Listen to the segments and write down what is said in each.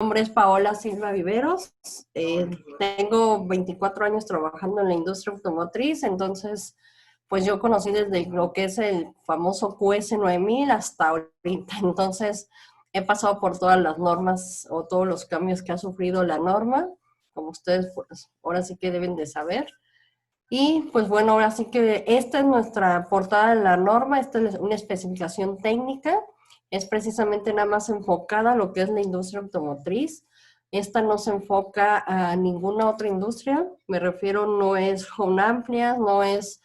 nombre es Paola Silva Viveros. Tengo 24 años trabajando en la industria automotriz, entonces, pues yo conocí desde lo que es el famoso QS 9000 hasta ahorita. Entonces, he pasado por todas las normas o todos los cambios que ha sufrido la norma, como ustedes, pues, ahora sí que deben de saber. Y pues bueno, ahora sí que esta es nuestra portada de la norma, esta es una especificación técnica, es precisamente nada más enfocada a lo que es la industria automotriz. Esta no se enfoca a ninguna otra industria, me refiero, no es home amplias, no es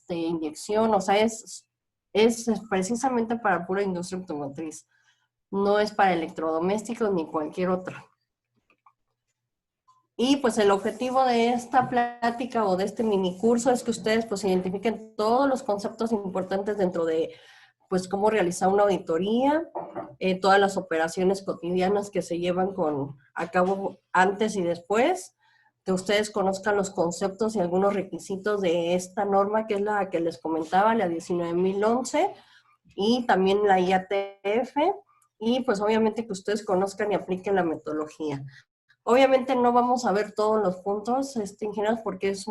inyección, o sea, es precisamente para pura industria automotriz, no es para electrodomésticos ni cualquier otra. Y pues el objetivo de esta plática o de este mini curso es que ustedes pues identifiquen todos los conceptos importantes dentro de pues cómo realizar una auditoría, todas las operaciones cotidianas que se llevan a cabo antes y después, que ustedes conozcan los conceptos y algunos requisitos de esta norma que es la que les comentaba, la 19.011, y también la IATF, y pues obviamente que ustedes conozcan y apliquen la metodología. Obviamente no vamos a ver todos los puntos, ingenieros, porque es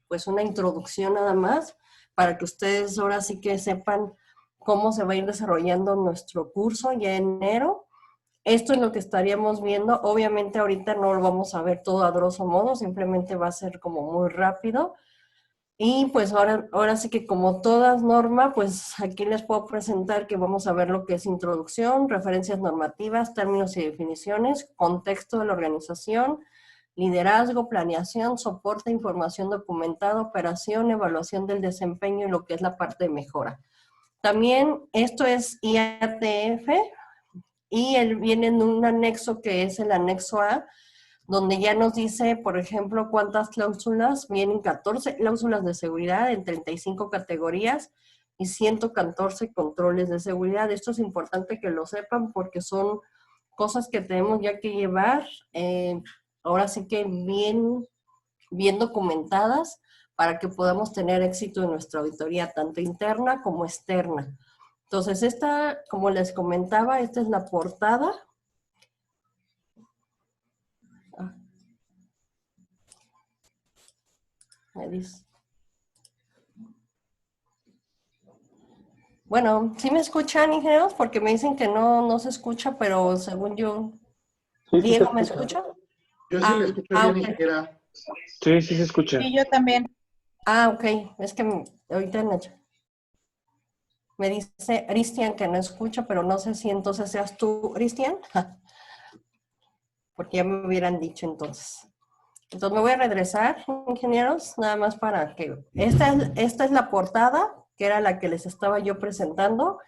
pues una introducción nada más, para que ustedes ahora sí que sepan cómo se va a ir desarrollando nuestro curso ya en enero. Esto es lo que estaríamos viendo. Obviamente ahorita no lo vamos a ver todo a grosso modo, simplemente va a ser como muy rápido. Y pues ahora sí que como todas normas, pues aquí les puedo presentar que vamos a ver lo que es introducción, referencias normativas, términos y definiciones, contexto de la organización, liderazgo, planeación, soporte, información documentada, operación, evaluación del desempeño y lo que es la parte de mejora. También esto es IATF y viene en un anexo que es el anexo A, donde ya nos dice, por ejemplo, cuántas cláusulas, vienen 14 cláusulas de seguridad en 35 categorías y 114 controles de seguridad. Esto es importante que lo sepan porque son cosas que tenemos ya que llevar, ahora sí que bien documentadas para que podamos tener éxito en nuestra auditoría, tanto interna como externa. Entonces, esta, como les comentaba, esta es la portada. Me dice. Bueno, ¿sí me escuchan, ingenieros? Porque me dicen que no se escucha, pero según yo... Sí, sí se ¿Diego me escucha. escucha? Yo sí le Ah, escucho bien, ok. ingeniera. Sí, sí se escucha. Sí, yo también. Ok. Es que ahorita me dice Cristian que no escucha, pero no sé si entonces seas tú, Cristian. Porque ya me hubieran dicho entonces. Entonces me voy a regresar, ingenieros, nada más para que... Esta es la portada, que era la que les estaba yo presentando.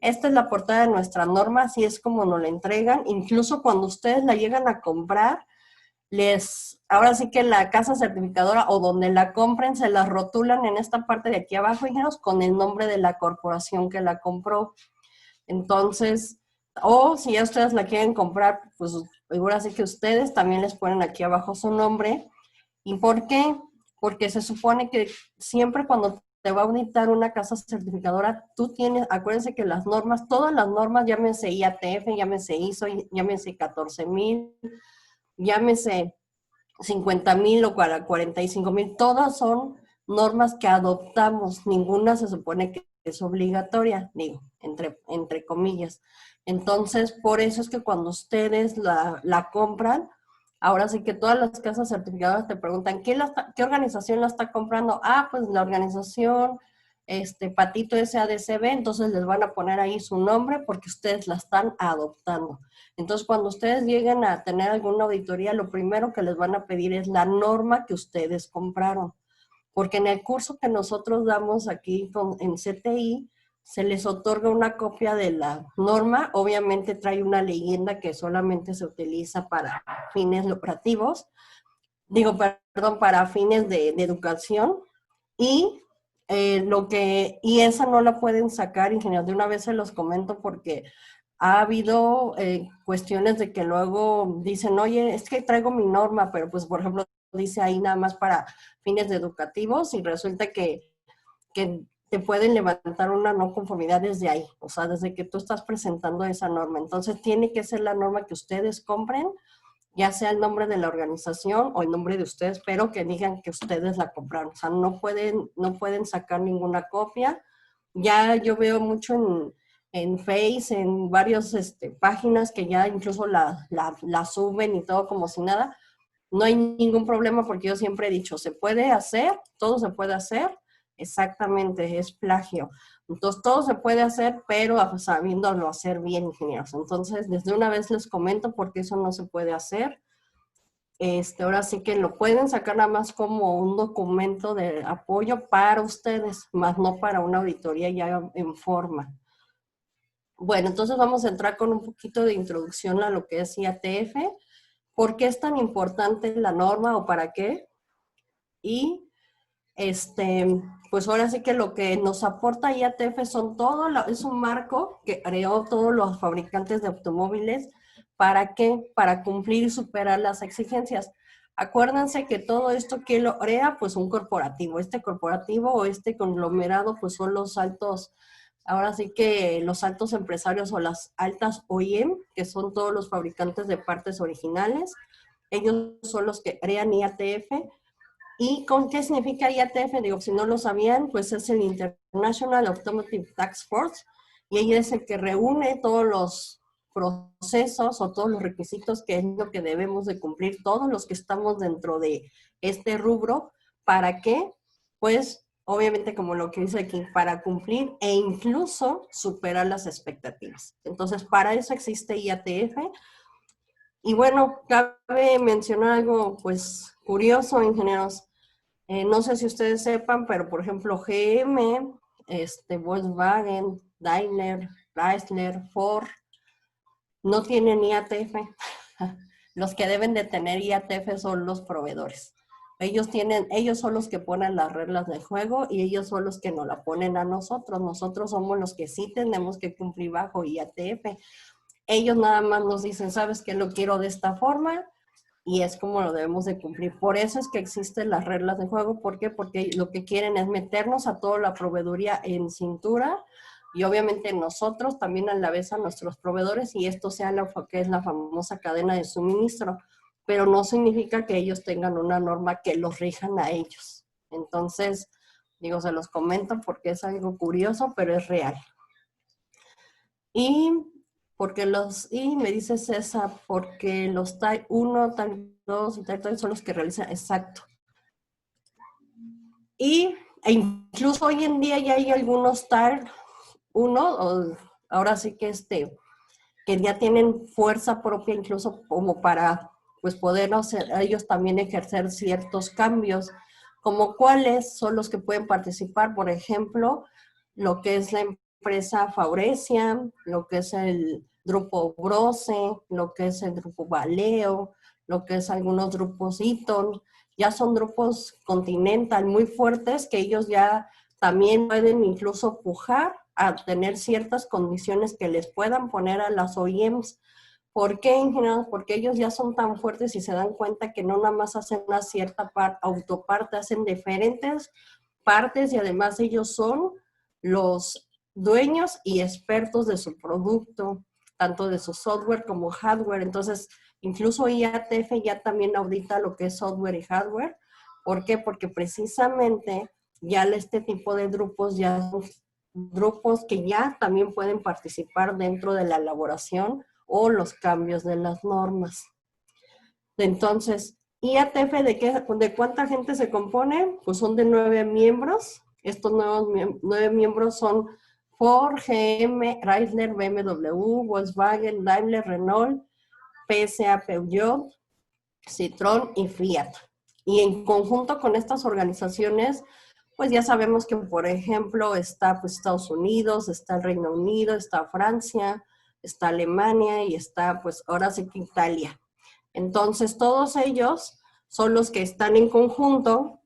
Esta es la portada de nuestra norma, así es como nos la entregan. Incluso cuando ustedes la llegan a comprar, ahora sí que la casa certificadora o donde la compren, se la rotulan en esta parte de aquí abajo, ingenieros, con el nombre de la corporación que la compró. Entonces, o si ya ustedes la quieren comprar, pues ahora sí que ustedes también les ponen aquí abajo su nombre. ¿Y por qué? Porque se supone que siempre cuando te va a auditar una casa certificadora, tú tienes, acuérdense que las normas, todas las normas, llámese IATF, llámese ISO, llámese 14.000, llámese 50.000 o 45.000, todas son normas que adoptamos, ninguna se supone que es obligatoria, digo, entre comillas. Entonces, por eso es que cuando ustedes la compran, ahora sí que todas las casas certificadoras te preguntan, ¿qué organización la está comprando? Ah, pues la organización Patito SADCB, entonces les van a poner ahí su nombre porque ustedes la están adoptando. Entonces, cuando ustedes lleguen a tener alguna auditoría, lo primero que les van a pedir es la norma que ustedes compraron. Porque en el curso que nosotros damos aquí en CTI, se les otorga una copia de la norma. Obviamente trae una leyenda que solamente se utiliza para fines lucrativos. Digo, perdón, para fines de educación. Y y esa no la pueden sacar, ingenieros, de una vez se los comento porque ha habido cuestiones de que luego dicen, oye, es que traigo mi norma, pero pues por ejemplo dice ahí nada más para fines educativos y resulta que te pueden levantar una no conformidad desde ahí, o sea, desde que tú estás presentando esa norma. Entonces, tiene que ser la norma que ustedes compren, ya sea el nombre de la organización o el nombre de ustedes, pero que digan que ustedes la compraron. O sea, no pueden sacar ninguna copia. Ya yo veo mucho en Face, en varias páginas que ya incluso la suben y todo como si nada. No hay ningún problema porque yo siempre he dicho, se puede hacer, todo se puede hacer, exactamente, es plagio. Entonces, todo se puede hacer, pero sabiéndolo hacer bien, ingenieros. Entonces, desde una vez les comento porque eso no se puede hacer. Ahora sí que lo pueden sacar nada más como un documento de apoyo para ustedes, más no para una auditoría ya en forma. Bueno, entonces vamos a entrar con un poquito de introducción a lo que es IATF. ¿Por qué es tan importante la norma o para qué? Y pues ahora sí que lo que nos aporta IATF son es un marco que creó todos los fabricantes de automóviles. ¿Para qué? Para cumplir y superar las exigencias. Acuérdense que todo esto que lo crea, pues un corporativo. Este corporativo o este conglomerado, pues son los altos, ahora sí que los altos empresarios o las altas OEM, que son todos los fabricantes de partes originales. Ellos son los que crean IATF. ¿Y con qué significa IATF? Digo, si no lo sabían, pues es el International Automotive Task Force, y ella es el que reúne todos los procesos o todos los requisitos que es lo que debemos de cumplir, todos los que estamos dentro de este rubro. ¿Para qué? Pues obviamente como lo que dice aquí, para cumplir e incluso superar las expectativas. Entonces, para eso existe IATF. Y bueno, cabe mencionar algo pues curioso, ingenieros. No sé si ustedes sepan, pero por ejemplo GM, Volkswagen, Daimler, Chrysler, Ford, no tienen IATF. Los que deben de tener IATF son los proveedores. Ellos son los que ponen las reglas del juego y ellos son los que nos la ponen a nosotros. Nosotros somos los que sí tenemos que cumplir bajo IATF. Ellos nada más nos dicen, ¿sabes qué? Lo quiero de esta forma y es como lo debemos de cumplir. Por eso es que existen las reglas de juego. ¿Por qué? Porque lo que quieren es meternos a toda la proveeduría en cintura y obviamente nosotros también a la vez a nuestros proveedores y esto sea lo que es la famosa cadena de suministro. Pero no significa que ellos tengan una norma que los rijan a ellos. Entonces, digo, se los comento porque es algo curioso, pero es real. Y me dice César, porque los Type 1, Type 2 y Type 3 son los que realizan, exacto. E incluso hoy en día ya hay algunos Type 1, ahora sí que que ya tienen fuerza propia incluso como para pues poder ellos también ejercer ciertos cambios, como cuáles son los que pueden participar, por ejemplo, lo que es la empresa Faurecia, lo que es el grupo Brose, lo que es el grupo Valeo, lo que es algunos grupos Eaton, ya son grupos Continental muy fuertes que ellos ya también pueden incluso pujar a tener ciertas condiciones que les puedan poner a las OEMs. ¿Por qué, ingenieros? Porque ellos ya son tan fuertes y se dan cuenta que no nada más hacen una cierta autoparte, hacen diferentes partes y además ellos son los dueños y expertos de su producto, tanto de su software como hardware. Entonces, incluso IATF ya también audita lo que es software y hardware. ¿Por qué? Porque precisamente ya este tipo de grupos ya son grupos que ya también pueden participar dentro de la elaboración o los cambios de las normas. Entonces, IATF, ¿de cuánta gente se compone? Pues son de 9 miembros. Estos 9 miembros son Ford, GM, Chrysler, BMW, Volkswagen, Daimler, Renault, PSA, Peugeot, Citroën y Fiat. Y en conjunto con estas organizaciones, pues ya sabemos que, por ejemplo, está pues, Estados Unidos, está el Reino Unido, está Francia, está Alemania y está, pues ahora sí que Italia. Entonces, todos ellos son los que están en conjunto,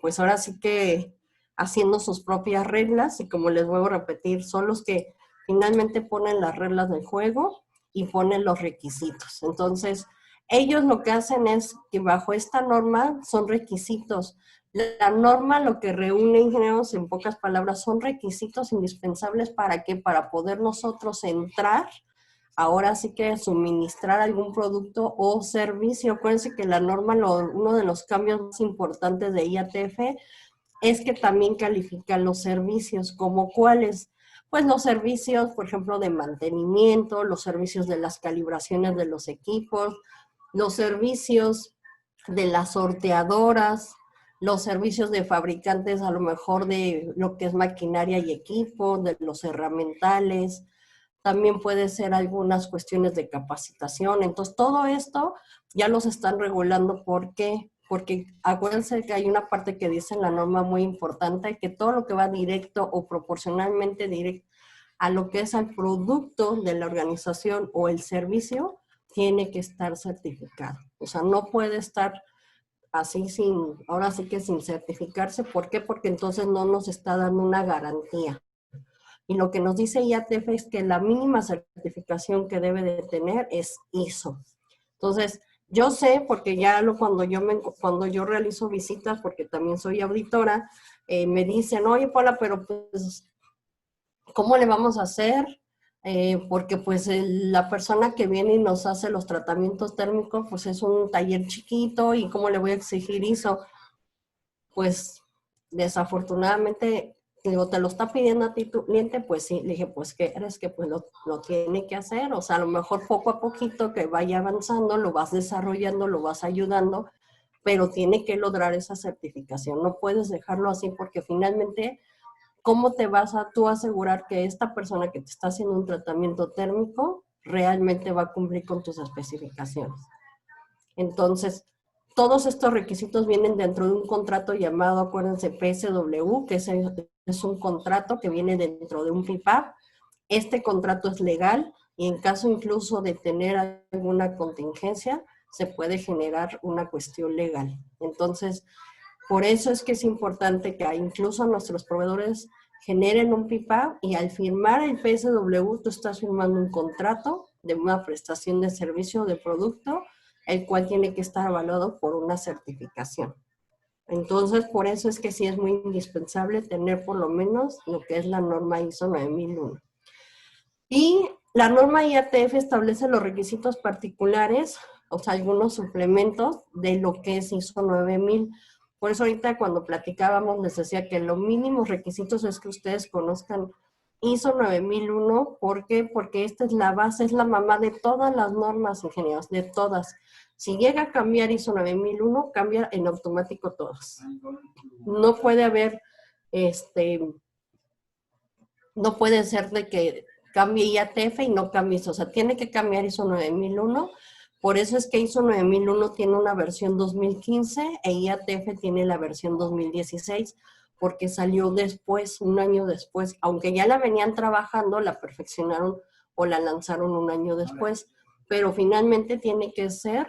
pues ahora sí que haciendo sus propias reglas y como les vuelvo a repetir, son los que finalmente ponen las reglas del juego y ponen los requisitos. Entonces, ellos lo que hacen es que bajo esta norma son requisitos. La norma lo que reúne, ingenieros, en pocas palabras, son requisitos indispensables para que para poder nosotros entrar, ahora sí que suministrar algún producto o servicio. Acuérdense que la norma, uno de los cambios más importantes de IATF es que también califica los servicios, como cuáles. Pues los servicios, por ejemplo, de mantenimiento, los servicios de las calibraciones de los equipos, los servicios de las sorteadoras, los servicios de fabricantes, a lo mejor de lo que es maquinaria y equipo, de los herramientales, también puede ser algunas cuestiones de capacitación. Entonces, todo esto ya los están regulando. ¿Por qué? Porque acuérdense que hay una parte que dice en la norma muy importante, que todo lo que va directo o proporcionalmente directo a lo que es el producto de la organización o el servicio, tiene que estar certificado. O sea, no puede estar así ahora sí que sin certificarse. ¿Por qué? Porque entonces no nos está dando una garantía. Y lo que nos dice IATF es que la mínima certificación que debe de tener es ISO. Entonces, yo sé, porque ya cuando yo realizo visitas, porque también soy auditora, me dicen, oye, Paula, pero pues, ¿cómo le vamos a hacer? Porque pues la persona que viene y nos hace los tratamientos térmicos, pues es un taller chiquito, y ¿cómo le voy a exigir ISO? Pues desafortunadamente, digo, te lo está pidiendo a ti tu cliente, pues sí, le dije, pues ¿qué eres? Que pues lo tiene que hacer. O sea, a lo mejor poco a poquito que vaya avanzando, lo vas desarrollando, lo vas ayudando, pero tiene que lograr esa certificación. No puedes dejarlo así, porque finalmente, ¿cómo te vas a tú asegurar que esta persona que te está haciendo un tratamiento térmico realmente va a cumplir con tus especificaciones? Entonces, todos estos requisitos vienen dentro de un contrato llamado, acuérdense, PSW, que es un contrato que viene dentro de un PIPAP. Este contrato es legal, y en caso incluso de tener alguna contingencia, se puede generar una cuestión legal. Entonces, por eso es que es importante que incluso nuestros proveedores generen un PIPAP, y al firmar el PSW, tú estás firmando un contrato de una prestación de servicio o de producto, el cual tiene que estar avalado por una certificación. Entonces, por eso es que sí es muy indispensable tener por lo menos lo que es la norma ISO 9001. Y la norma IATF establece los requisitos particulares, o sea, algunos suplementos de lo que es ISO 9000. Por eso ahorita cuando platicábamos les decía que los mínimos requisitos es que ustedes conozcan ISO 9001. ¿Por qué? Porque esta es la base, es la mamá de todas las normas, ingenieros, de todas. Si llega a cambiar ISO 9001, cambia en automático todas. No puede haber, no puede ser de que cambie IATF y no cambie ISO. O sea, tiene que cambiar ISO 9001. Por eso es que ISO 9001 tiene una versión 2015 e IATF tiene la versión 2016, porque salió después, un año después. Aunque ya la venían trabajando, la perfeccionaron o la lanzaron un año después. Pero finalmente tiene que ser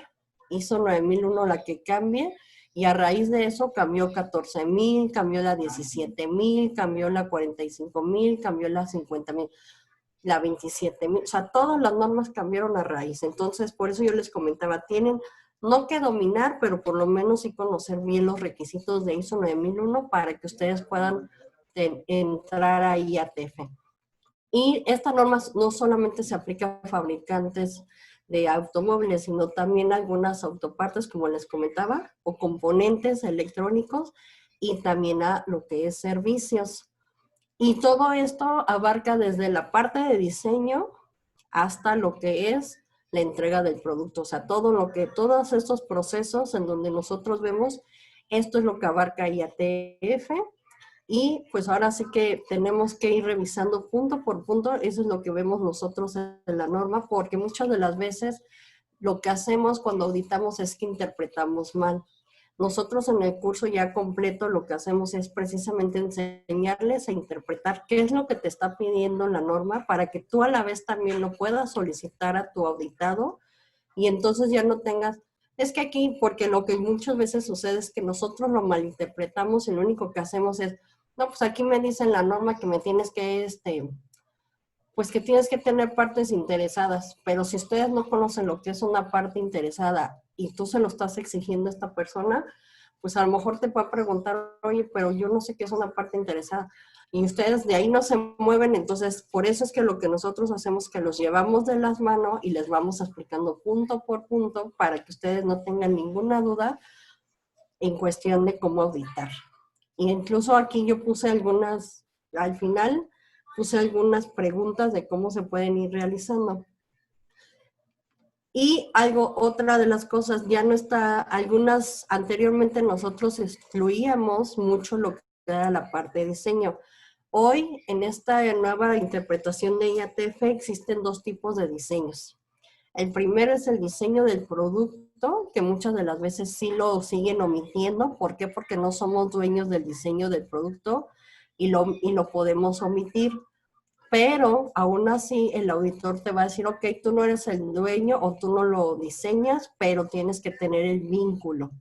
ISO 9001 la que cambie, y a raíz de eso cambió 14,000, cambió la 17,000, cambió la 45,000, cambió la 50,000, la 27,000. O sea, todas las normas cambiaron a raíz. Entonces, por eso yo les comentaba, tienen no que dominar, pero por lo menos sí conocer bien los requisitos de ISO 9001 para que ustedes puedan entrar a IATF. Y esta norma no solamente se aplica a fabricantes de automóviles, sino también algunas autopartes, como les comentaba, o componentes electrónicos, y también a lo que es servicios. Y todo esto abarca desde la parte de diseño hasta lo que es la entrega del producto. O sea, todos estos procesos en donde nosotros vemos, esto es lo que abarca IATF. Y pues ahora sí que tenemos que ir revisando punto por punto. Eso es lo que vemos nosotros en la norma, porque muchas de las veces lo que hacemos cuando auditamos es que interpretamos mal. Nosotros en el curso ya completo lo que hacemos es precisamente enseñarles a interpretar qué es lo que te está pidiendo la norma, para que tú a la vez también lo puedas solicitar a tu auditado, y entonces ya no tengas, es que aquí, porque lo que muchas veces sucede es que nosotros lo malinterpretamos, y lo único que hacemos es, no, pues aquí me dicen la norma que me tienes que, pues que tienes que tener partes interesadas, pero si ustedes no conocen lo que es una parte interesada y tú se lo estás exigiendo a esta persona, pues a lo mejor te puede preguntar, oye, pero yo no sé qué es una parte interesada. Y ustedes de ahí no se mueven, entonces por eso es que lo que nosotros hacemos es que los llevamos de las manos y les vamos explicando punto por punto para que ustedes no tengan ninguna duda en cuestión de cómo auditar. Y incluso aquí yo puse algunas, al final puse algunas preguntas de cómo se pueden ir realizando. Y otra de las cosas, ya no está, algunas, anteriormente nosotros excluíamos mucho lo que era la parte de diseño. Hoy, en esta nueva interpretación de IATF, existen dos tipos de diseños. El primero es el diseño del producto, que muchas de las veces sí lo siguen omitiendo. ¿Por qué? Porque no somos dueños del diseño del producto y lo podemos omitir. Pero aún así el auditor te va a decir, ok, tú no eres el dueño o tú no lo diseñas, pero tienes que tener el vínculo.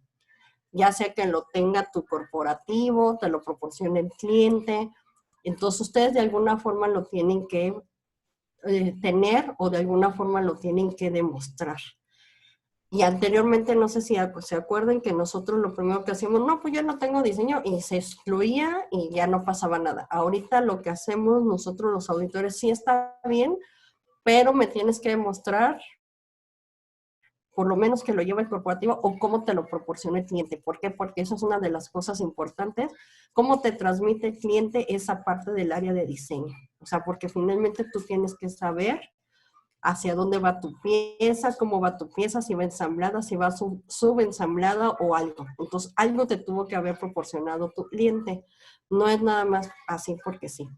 Ya sea que lo tenga tu corporativo, te lo proporcione el cliente. Entonces ustedes de alguna forma lo tienen que tener o de alguna forma lo tienen que demostrar. Y anteriormente, no sé si se acuerdan que nosotros lo primero que hacíamos, no, pues yo no tengo diseño y se excluía y ya no pasaba nada. Ahorita lo que hacemos nosotros los auditores sí está bien, pero me tienes que demostrar por lo menos que lo lleva el corporativo o cómo te lo proporciona el cliente. ¿Por qué? Porque eso es una de las cosas importantes, cómo te transmite el cliente esa parte del área de diseño. O sea, porque finalmente tú tienes que saber hacia dónde va tu pieza, cómo va tu pieza, si va ensamblada, si va subensamblada o algo. Entonces, algo te tuvo que haber proporcionado tu cliente. No es nada más así porque sí.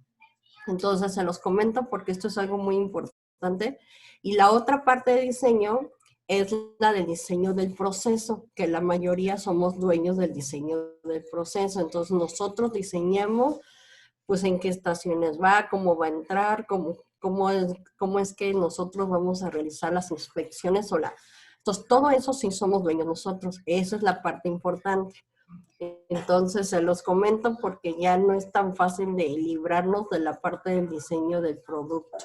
Entonces, se los comento porque esto es algo muy importante. Y la otra parte de diseño es la del diseño del proceso, que la mayoría somos dueños del diseño del proceso. Entonces, nosotros diseñamos pues en qué estaciones va, cómo va a entrar, cómo es que nosotros vamos a realizar las inspecciones o Entonces, todo eso sí somos dueños nosotros. Esa es la parte importante. Entonces, se los comento porque ya no es tan fácil de librarnos de la parte del diseño del producto.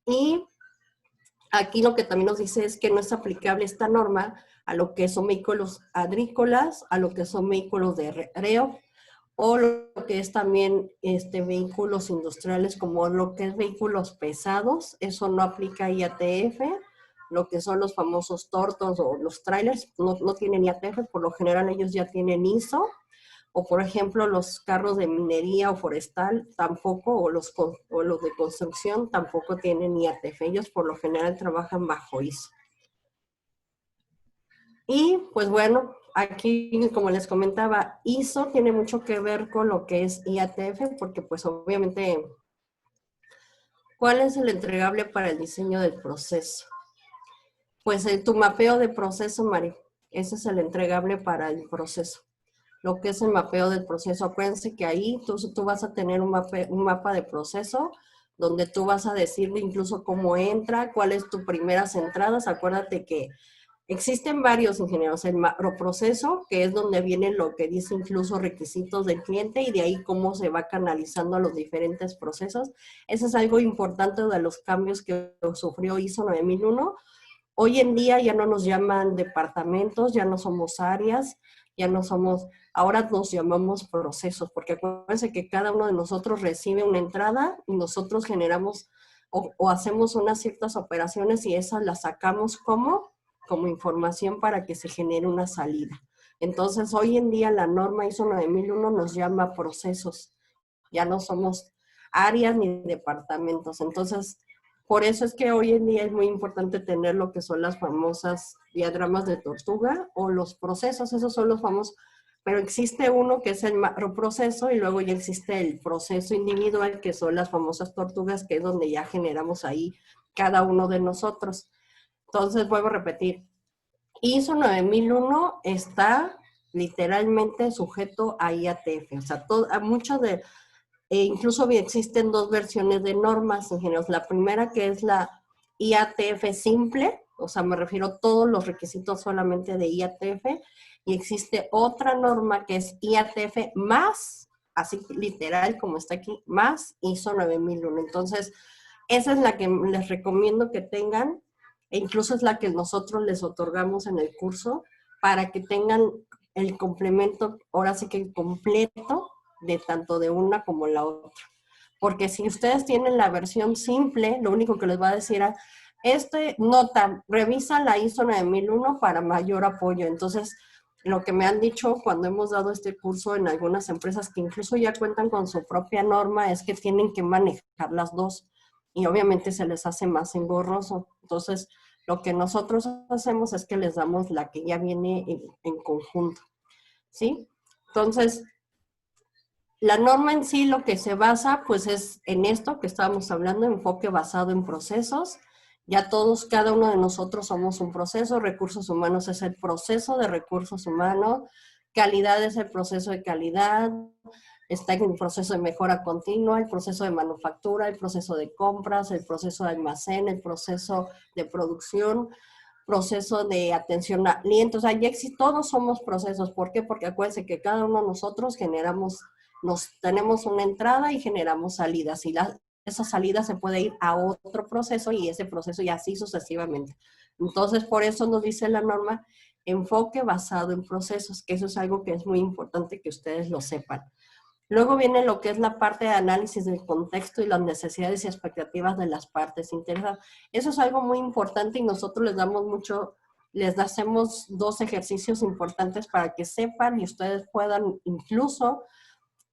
Y aquí lo que también nos dice es que no es aplicable esta norma a lo que son vehículos agrícolas, a lo que son vehículos de recreo, o lo que es también vehículos industriales como lo que es vehículos pesados, eso no aplica a IATF, lo que son los famosos tortos o los trailers no tienen IATF, por lo general ellos ya tienen ISO, o por ejemplo los carros de minería o forestal tampoco, o los de construcción tampoco tienen IATF, ellos por lo general trabajan bajo ISO. Y pues bueno, aquí como les comentaba, ISO tiene mucho que ver con lo que es IATF, porque pues obviamente, ¿cuál es el entregable para el diseño del proceso? Pues tu mapeo de proceso, Mari, ese es el entregable para el proceso. Lo que es el mapeo del proceso, acuérdense que ahí tú vas a tener un mapa de proceso, donde tú vas a decirle incluso cómo entra, cuáles tus primeras entradas. Acuérdate que existen varios ingenieros, el macroproceso, que es donde viene lo que dice incluso requisitos del cliente y de ahí cómo se va canalizando a los diferentes procesos. Ese es algo importante de los cambios que sufrió ISO 9001. Hoy en día ya no nos llaman departamentos, ya no somos áreas, ahora nos llamamos procesos, porque acuérdense que cada uno de nosotros recibe una entrada y nosotros generamos o hacemos unas ciertas operaciones y esas las sacamos como información para que se genere una salida. Entonces, hoy en día la norma ISO 9001 nos llama procesos. Ya no somos áreas ni departamentos. Entonces, por eso es que hoy en día es muy importante tener lo que son las famosas diagramas de tortuga o los procesos, esos son los famosos. Pero existe uno que es el macroproceso y luego ya existe el proceso individual, que son las famosas tortugas, que es donde ya generamos ahí cada uno de nosotros. Entonces, vuelvo a repetir, ISO 9001 está literalmente sujeto a IATF. O sea, incluso existen dos versiones de normas ingenieros. La primera que es la IATF simple, o sea, me refiero a todos los requisitos solamente de IATF, y existe otra norma que es IATF más, así literal como está aquí, más ISO 9001. Entonces, esa es la que les recomiendo que tengan, e incluso es la que nosotros les otorgamos en el curso, para que tengan el complemento, ahora sí que completo, de tanto de una como la otra. Porque si ustedes tienen la versión simple, lo único que les va a decir es, nota, revisa la ISO 9001 para mayor apoyo. Entonces, lo que me han dicho cuando hemos dado este curso en algunas empresas que incluso ya cuentan con su propia norma es que tienen que manejar las dos y obviamente se les hace más engorroso. Entonces, lo que nosotros hacemos es que les damos la que ya viene en conjunto, ¿sí? Entonces, la norma en sí lo que se basa pues es en esto que estábamos hablando, enfoque basado en procesos. Ya todos, cada uno de nosotros somos un proceso, recursos humanos es el proceso de recursos humanos, calidad es el proceso de calidad, está en el proceso de mejora continua, el proceso de manufactura, el proceso de compras, el proceso de almacén, el proceso de producción, proceso de atención al cliente. O sea, ya todos somos procesos. ¿Por qué? Porque acuérdense que cada uno de nosotros tenemos una entrada y generamos salidas. Y esa salida se puede ir a otro proceso y ese proceso y así sucesivamente. Entonces, por eso nos dice la norma, enfoque basado en procesos, que eso es algo que es muy importante que ustedes lo sepan. Luego viene lo que es la parte de análisis del contexto y las necesidades y expectativas de las partes interesadas. Eso es algo muy importante y nosotros les hacemos 2 ejercicios importantes para que sepan y ustedes puedan incluso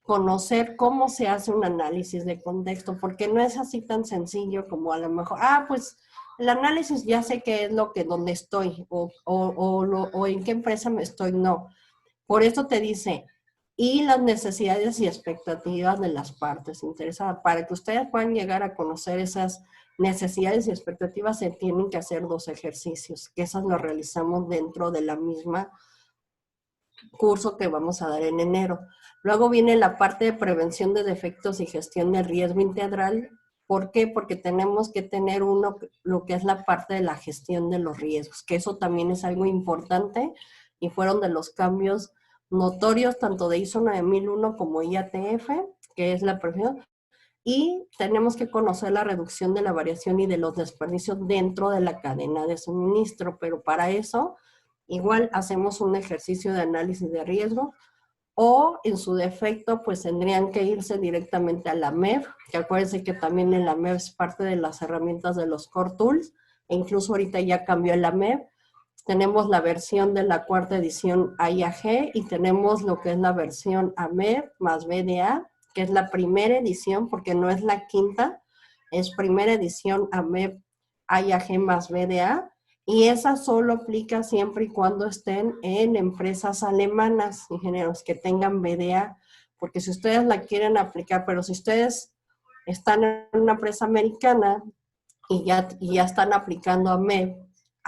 conocer cómo se hace un análisis de contexto, porque no es así tan sencillo como a lo mejor, pues el análisis ya sé qué es donde estoy o en qué empresa me estoy, no. Por eso te dice, y las necesidades y expectativas de las partes interesadas. Para que ustedes puedan llegar a conocer esas necesidades y expectativas, se tienen que hacer 2 ejercicios, que esas lo realizamos dentro de la misma curso que vamos a dar en enero. Luego viene la parte de prevención de defectos y gestión del riesgo integral. ¿Por qué? Porque tenemos que tener lo que es la parte de la gestión de los riesgos, que eso también es algo importante y fueron de los cambios notorios tanto de ISO 9001 como IATF, que es la prevención, y tenemos que conocer la reducción de la variación y de los desperdicios dentro de la cadena de suministro, pero para eso igual hacemos un ejercicio de análisis de riesgo o en su defecto pues tendrían que irse directamente a la MEF, que acuérdense que también en la MEF es parte de las herramientas de los Core Tools, e incluso ahorita ya cambió en la MEF. Tenemos la versión de la 4ª edición AIAG y tenemos lo que es la versión AMEF más BDA, que es la primera edición, porque no es la 5ª, es primera edición AMEF AIAG más BDA, y esa solo aplica siempre y cuando estén en empresas alemanas, ingenieros, que tengan BDA, porque si ustedes la quieren aplicar, pero si ustedes están en una empresa americana y ya están aplicando AMEF,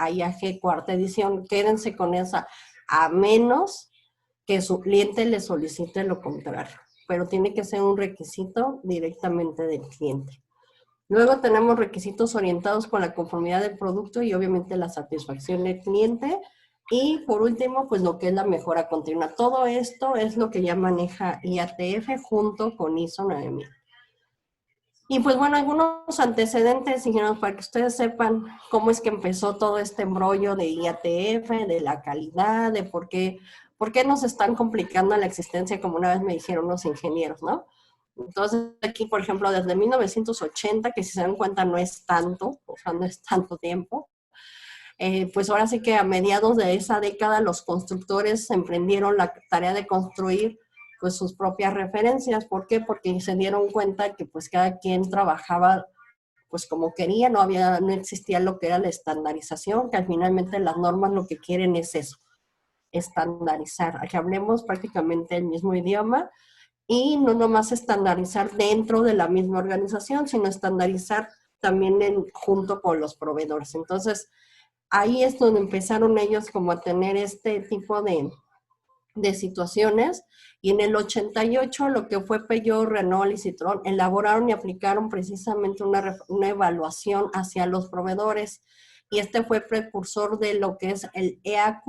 AIAG 4ª edición, quédense con esa, a menos que su cliente le solicite lo contrario, pero tiene que ser un requisito directamente del cliente. Luego tenemos requisitos orientados con la conformidad del producto y obviamente la satisfacción del cliente. Y por último, pues lo que es la mejora continua. Todo esto es lo que ya maneja IATF junto con ISO 9000. Y pues bueno, algunos antecedentes, ingenieros, para que ustedes sepan cómo es que empezó todo este embrollo de IATF, de la calidad, de por qué nos están complicando la existencia, como una vez me dijeron los ingenieros, ¿no? Entonces aquí, por ejemplo, desde 1980, que si se dan cuenta no es tanto, o sea, no es tanto tiempo, pues ahora sí que a mediados de esa década los constructores emprendieron la tarea de construir pues sus propias referencias. ¿Por qué? Porque se dieron cuenta que pues cada quien trabajaba pues como quería, no existía lo que era la estandarización, que finalmente las normas lo que quieren es eso, estandarizar, que hablemos prácticamente el mismo idioma y no nomás estandarizar dentro de la misma organización, sino estandarizar también junto con los proveedores. Entonces, ahí es donde empezaron ellos como a tener este tipo de situaciones, y en el 88 lo que fue Peugeot, Renault y Citroën elaboraron y aplicaron precisamente una evaluación hacia los proveedores, y este fue precursor de lo que es el EAQ,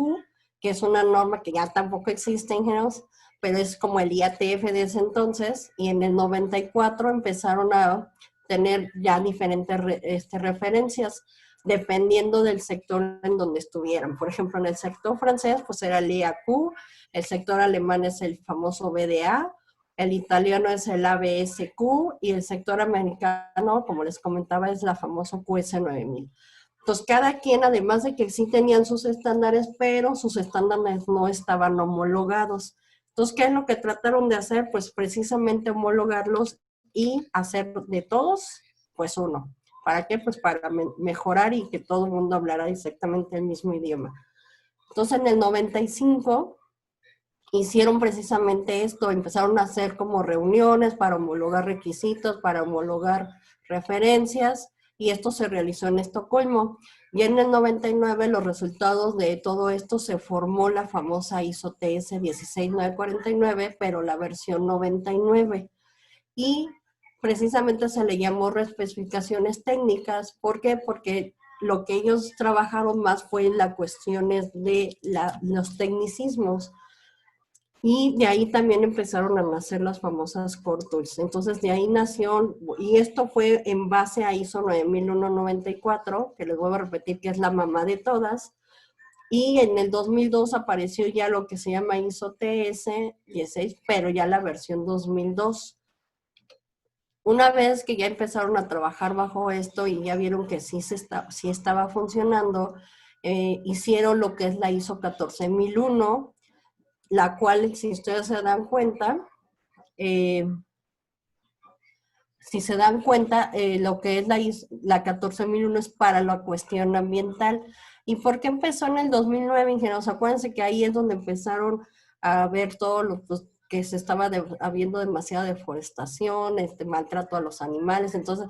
que es una norma que ya tampoco existe, ingenieros, pero es como el IATF de ese entonces, y en el 94 empezaron a tener ya diferentes referencias. dependiendo del sector en donde estuvieran. Por ejemplo, en el sector francés, pues era el IAQ, el sector alemán es el famoso BDA, el italiano es el ABSQ y el sector americano, como les comentaba, es la famosa QS9000. Entonces, cada quien, además de que sí tenían sus estándares, pero sus estándares no estaban homologados. Entonces, ¿qué es lo que trataron de hacer? Pues precisamente homologarlos y hacer de todos, pues uno. ¿Para qué? Pues para mejorar y que todo el mundo hablara exactamente el mismo idioma. Entonces, en el 95 hicieron precisamente esto, empezaron a hacer como reuniones para homologar requisitos, para homologar referencias, y esto se realizó en Estocolmo. Y en el 99 los resultados de todo esto se formó la famosa ISO TS 16949, pero la versión 99. Y precisamente se le llamó especificaciones técnicas. ¿Por qué? Porque lo que ellos trabajaron más fue en las cuestiones de los tecnicismos. Y de ahí también empezaron a nacer las famosas Core Tools. Entonces de ahí nació, y esto fue en base a ISO 9194, que les vuelvo a repetir que es la mamá de todas. Y en el 2002 apareció ya lo que se llama ISO TS 16, pero ya la versión 2002. Una vez que ya empezaron a trabajar bajo esto y ya vieron que sí estaba funcionando, hicieron lo que es la ISO 14001, la cual, si ustedes se dan cuenta, lo que es la 14001 es para la cuestión ambiental. ¿Y por qué empezó en el 2009, ingenieros? Acuérdense que ahí es donde empezaron a ver todo lo que se estaba habiendo demasiada deforestación, maltrato a los animales. Entonces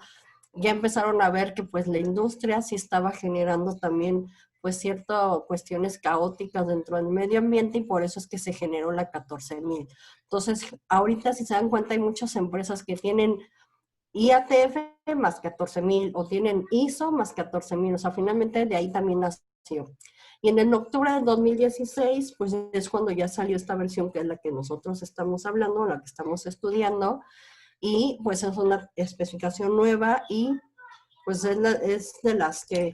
ya empezaron a ver que pues la industria sí estaba generando también pues ciertas cuestiones caóticas dentro del medio ambiente, y por eso es que se generó la 14000. Entonces, ahorita si se dan cuenta hay muchas empresas que tienen IATF más 14000 o tienen ISO más 14000, o sea, finalmente de ahí también nació. Y en el octubre del 2016, pues es cuando ya salió esta versión que es la que nosotros estamos hablando, la que estamos estudiando, y pues es una especificación nueva y pues es de las que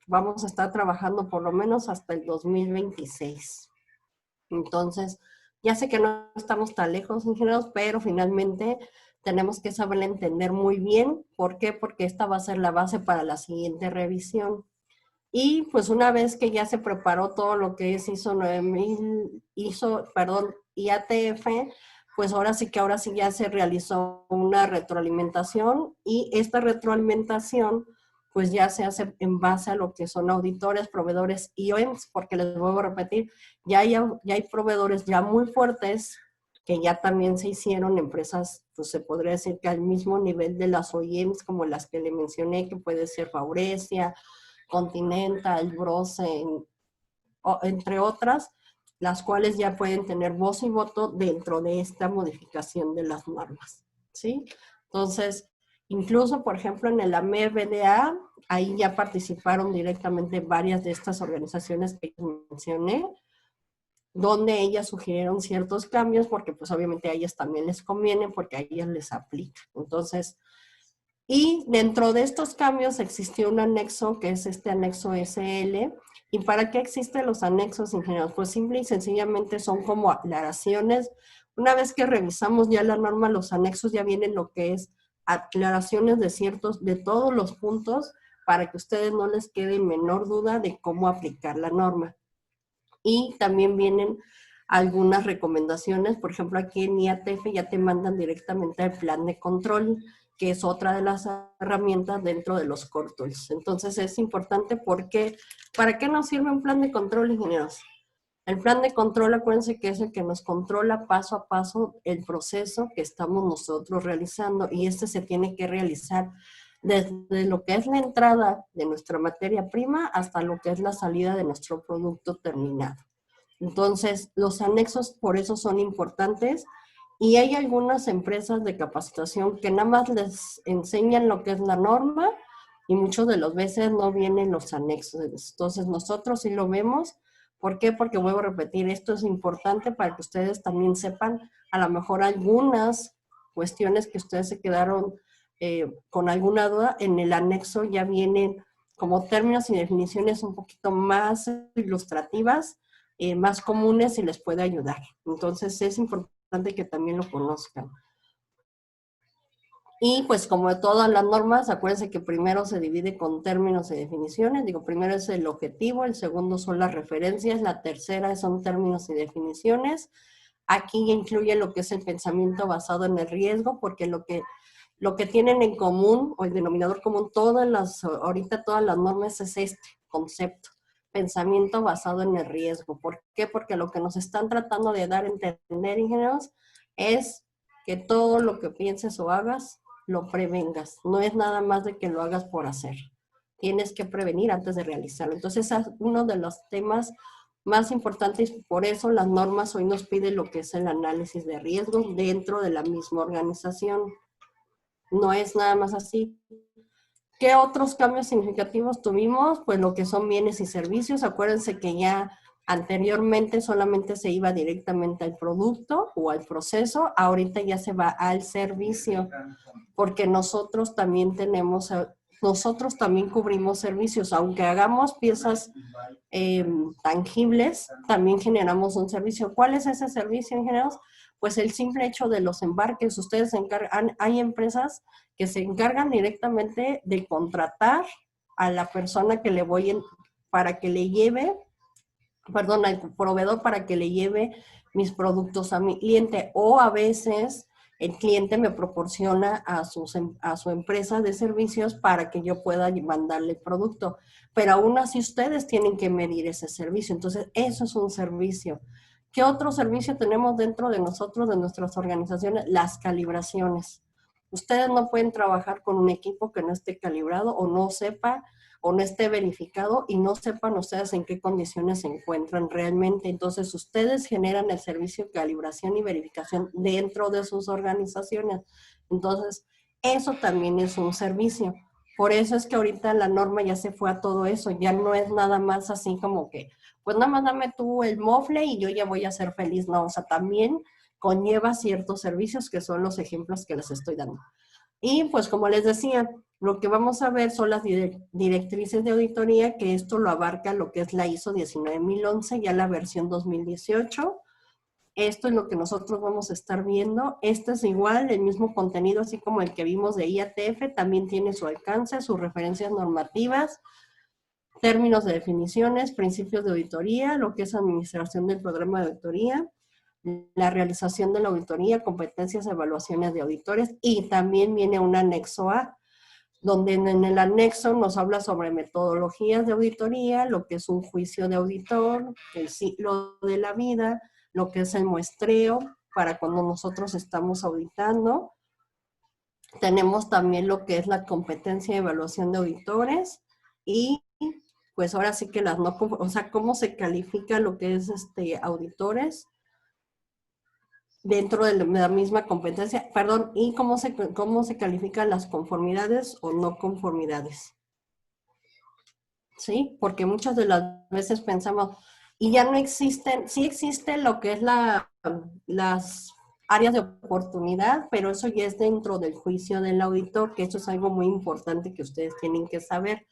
vamos a estar trabajando por lo menos hasta el 2026. Entonces, ya sé que no estamos tan lejos, ingenieros, pero finalmente tenemos que saber entender muy bien. ¿Por qué? Porque esta va a ser la base para la siguiente revisión. Y pues una vez que ya se preparó todo lo que es ISO 9000, IATF, pues ahora sí ya se realizó una retroalimentación, y esta retroalimentación pues ya se hace en base a lo que son auditores, proveedores y OEMs, porque les vuelvo a repetir, ya hay proveedores ya muy fuertes que ya también se hicieron empresas, pues se podría decir que al mismo nivel de las OEMs, como las que le mencioné, que puede ser Faurecia, Continental, Brose, entre otras, las cuales ya pueden tener voz y voto dentro de esta modificación de las normas, ¿sí? Entonces, incluso, por ejemplo, en el AME-BDA, ahí ya participaron directamente varias de estas organizaciones que mencioné, donde ellas sugirieron ciertos cambios, porque pues obviamente a ellas también les conviene, porque a ellas les aplica. Entonces, y dentro de estos cambios existió un anexo, que es este anexo SL. ¿Y para qué existen los anexos, ingenieros? Pues simple y sencillamente son como aclaraciones. Una vez que revisamos ya la norma, los anexos ya vienen lo que es aclaraciones de todos los puntos, para que a ustedes no les quede menor duda de cómo aplicar la norma. Y también vienen algunas recomendaciones. Por ejemplo, aquí en IATF ya te mandan directamente al plan de control, que es otra de las herramientas dentro de los Core Tools. Entonces es importante porque, ¿para qué nos sirve un plan de control, ingenieros? El plan de control, acuérdense que es el que nos controla paso a paso el proceso que estamos nosotros realizando, y este se tiene que realizar desde lo que es la entrada de nuestra materia prima hasta lo que es la salida de nuestro producto terminado. Entonces, los anexos por eso son importantes, y hay algunas empresas de capacitación que nada más les enseñan lo que es la norma, y muchos de los veces no vienen los anexos. Entonces, nosotros sí lo vemos. ¿Por qué? Porque vuelvo a repetir, esto es importante para que ustedes también sepan a lo mejor algunas cuestiones que ustedes se quedaron con alguna duda. En el anexo ya vienen como términos y definiciones un poquito más ilustrativas, más comunes y les puede ayudar. Entonces es importante que también lo conozcan. Y pues como de todas las normas, acuérdense que primero se divide con términos y definiciones. Digo, primero es el objetivo, el segundo son las referencias, la tercera son términos y definiciones. Aquí incluye lo que es el pensamiento basado en el riesgo, porque lo que tienen en común, o el denominador común, ahorita todas las normas es este concepto, pensamiento basado en el riesgo. ¿Por qué? Porque lo que nos están tratando de dar a entender, ingenieros, es que todo lo que pienses o hagas, lo prevengas. No es nada más de que lo hagas por hacer. Tienes que prevenir antes de realizarlo. Entonces, es uno de los temas más importantes. Por eso las normas hoy nos piden lo que es el análisis de riesgos dentro de la misma organización. No es nada más así. ¿Qué otros cambios significativos tuvimos? Pues lo que son bienes y servicios. Acuérdense que ya anteriormente solamente se iba directamente al producto o al proceso. Ahorita ya se va al servicio, porque nosotros también cubrimos servicios. Aunque hagamos piezas tangibles, también generamos un servicio. ¿Cuál es ese servicio, ingenieros? Pues el simple hecho de los embarques. Ustedes se encargan, hay empresas que se encargan directamente de contratar a la persona que para que le lleve, perdón, al proveedor para que le lleve mis productos a mi cliente, o a veces el cliente me proporciona a su empresa de servicios para que yo pueda mandarle el producto, pero aún así ustedes tienen que medir ese servicio. Entonces eso es un servicio. ¿Qué otro servicio tenemos dentro de nosotros, de nuestras organizaciones? Las calibraciones. Ustedes no pueden trabajar con un equipo que no esté calibrado o no sepa o no esté verificado y no sepan ustedes en qué condiciones se encuentran realmente. Entonces, ustedes generan el servicio de calibración y verificación dentro de sus organizaciones. Entonces, eso también es un servicio. Por eso es que ahorita la norma ya se fue a todo eso. Ya no es nada más así como que, pues nada más dame tú el mofle y yo ya voy a ser feliz. No, o sea, también conlleva ciertos servicios que son los ejemplos que les estoy dando. Y pues como les decía, lo que vamos a ver son las directrices de auditoría, que esto lo abarca lo que es la ISO 19011, ya la versión 2018. Esto es lo que nosotros vamos a estar viendo. Este es igual, el mismo contenido, así como el que vimos de IATF, también tiene su alcance, sus referencias normativas, términos de definiciones, principios de auditoría, lo que es administración del programa de auditoría, la realización de la auditoría, competencias, evaluaciones de auditores, y también viene un anexo A, donde en el anexo nos habla sobre metodologías de auditoría, lo que es un juicio de auditor, el ciclo de la vida, lo que es el muestreo para cuando nosotros estamos auditando. Tenemos también lo que es la competencia de evaluación de auditores y pues ahora sí que o sea, cómo se califica lo que es auditores dentro de la misma competencia, perdón, y cómo se califican las conformidades o no conformidades. ¿Sí? Porque muchas de las veces pensamos, y ya no existen, sí existe lo que es las áreas de oportunidad, pero eso ya es dentro del juicio del auditor, que eso es algo muy importante que ustedes tienen que saber.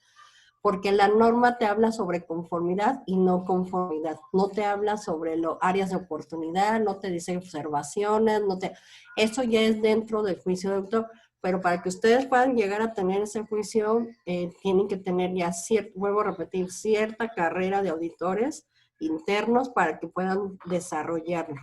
Porque la norma te habla sobre conformidad y no conformidad. No te habla sobre áreas de oportunidad, no te dice observaciones, eso ya es dentro del juicio de autor. Pero para que ustedes puedan llegar a tener ese juicio, tienen que tener ya, vuelvo a repetir, cierta carrera de auditores internos para que puedan desarrollarlo.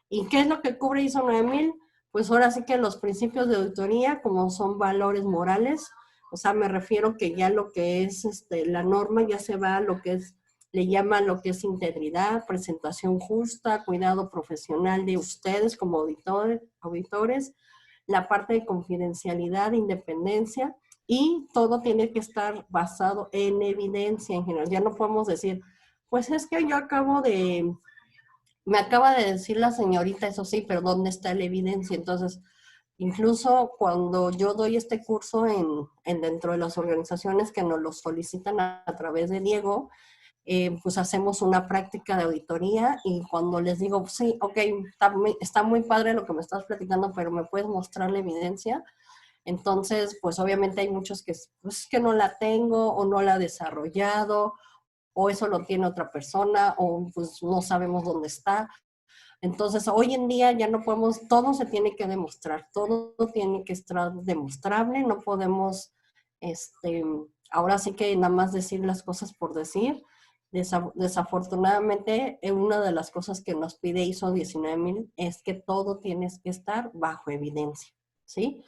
¿Y qué es lo que cubre ISO 9000? Pues ahora sí que los principios de auditoría, como son valores morales, o sea, me refiero que ya lo que es la norma ya se va a lo que es, le llaman lo que es integridad, presentación justa, cuidado profesional de ustedes como auditores, la parte de confidencialidad, independencia, y todo tiene que estar basado en evidencia en general. Ya no podemos decir, pues es que yo me acaba de decir la señorita, eso sí, pero ¿dónde está la evidencia? Entonces, incluso cuando yo doy este curso dentro de las organizaciones que nos lo solicitan a través de Diego, pues hacemos una práctica de auditoría y cuando les digo, sí, ok, está muy padre lo que me estás platicando, pero ¿me puedes mostrar la evidencia? Entonces, pues obviamente hay muchos que pues, es que no la tengo o no la he desarrollado o eso lo tiene otra persona o pues no sabemos dónde está. Entonces, hoy en día ya no podemos, todo se tiene que demostrar, todo tiene que estar demostrable, no podemos, este, ahora sí que nada más decir las cosas por decir. Desafortunadamente, una de las cosas que nos pide ISO 19000 es que todo tiene que estar bajo evidencia, ¿sí?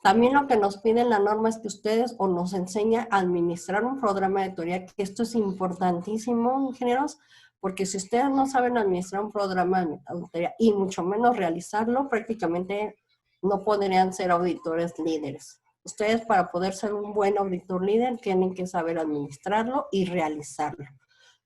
También lo que nos pide la norma es que ustedes o nos enseña a administrar un programa de auditoría, que esto es importantísimo, ingenieros, porque si ustedes no saben administrar un programa de auditoría y mucho menos realizarlo, prácticamente no podrían ser auditores líderes. Ustedes para poder ser un buen auditor líder tienen que saber administrarlo y realizarlo.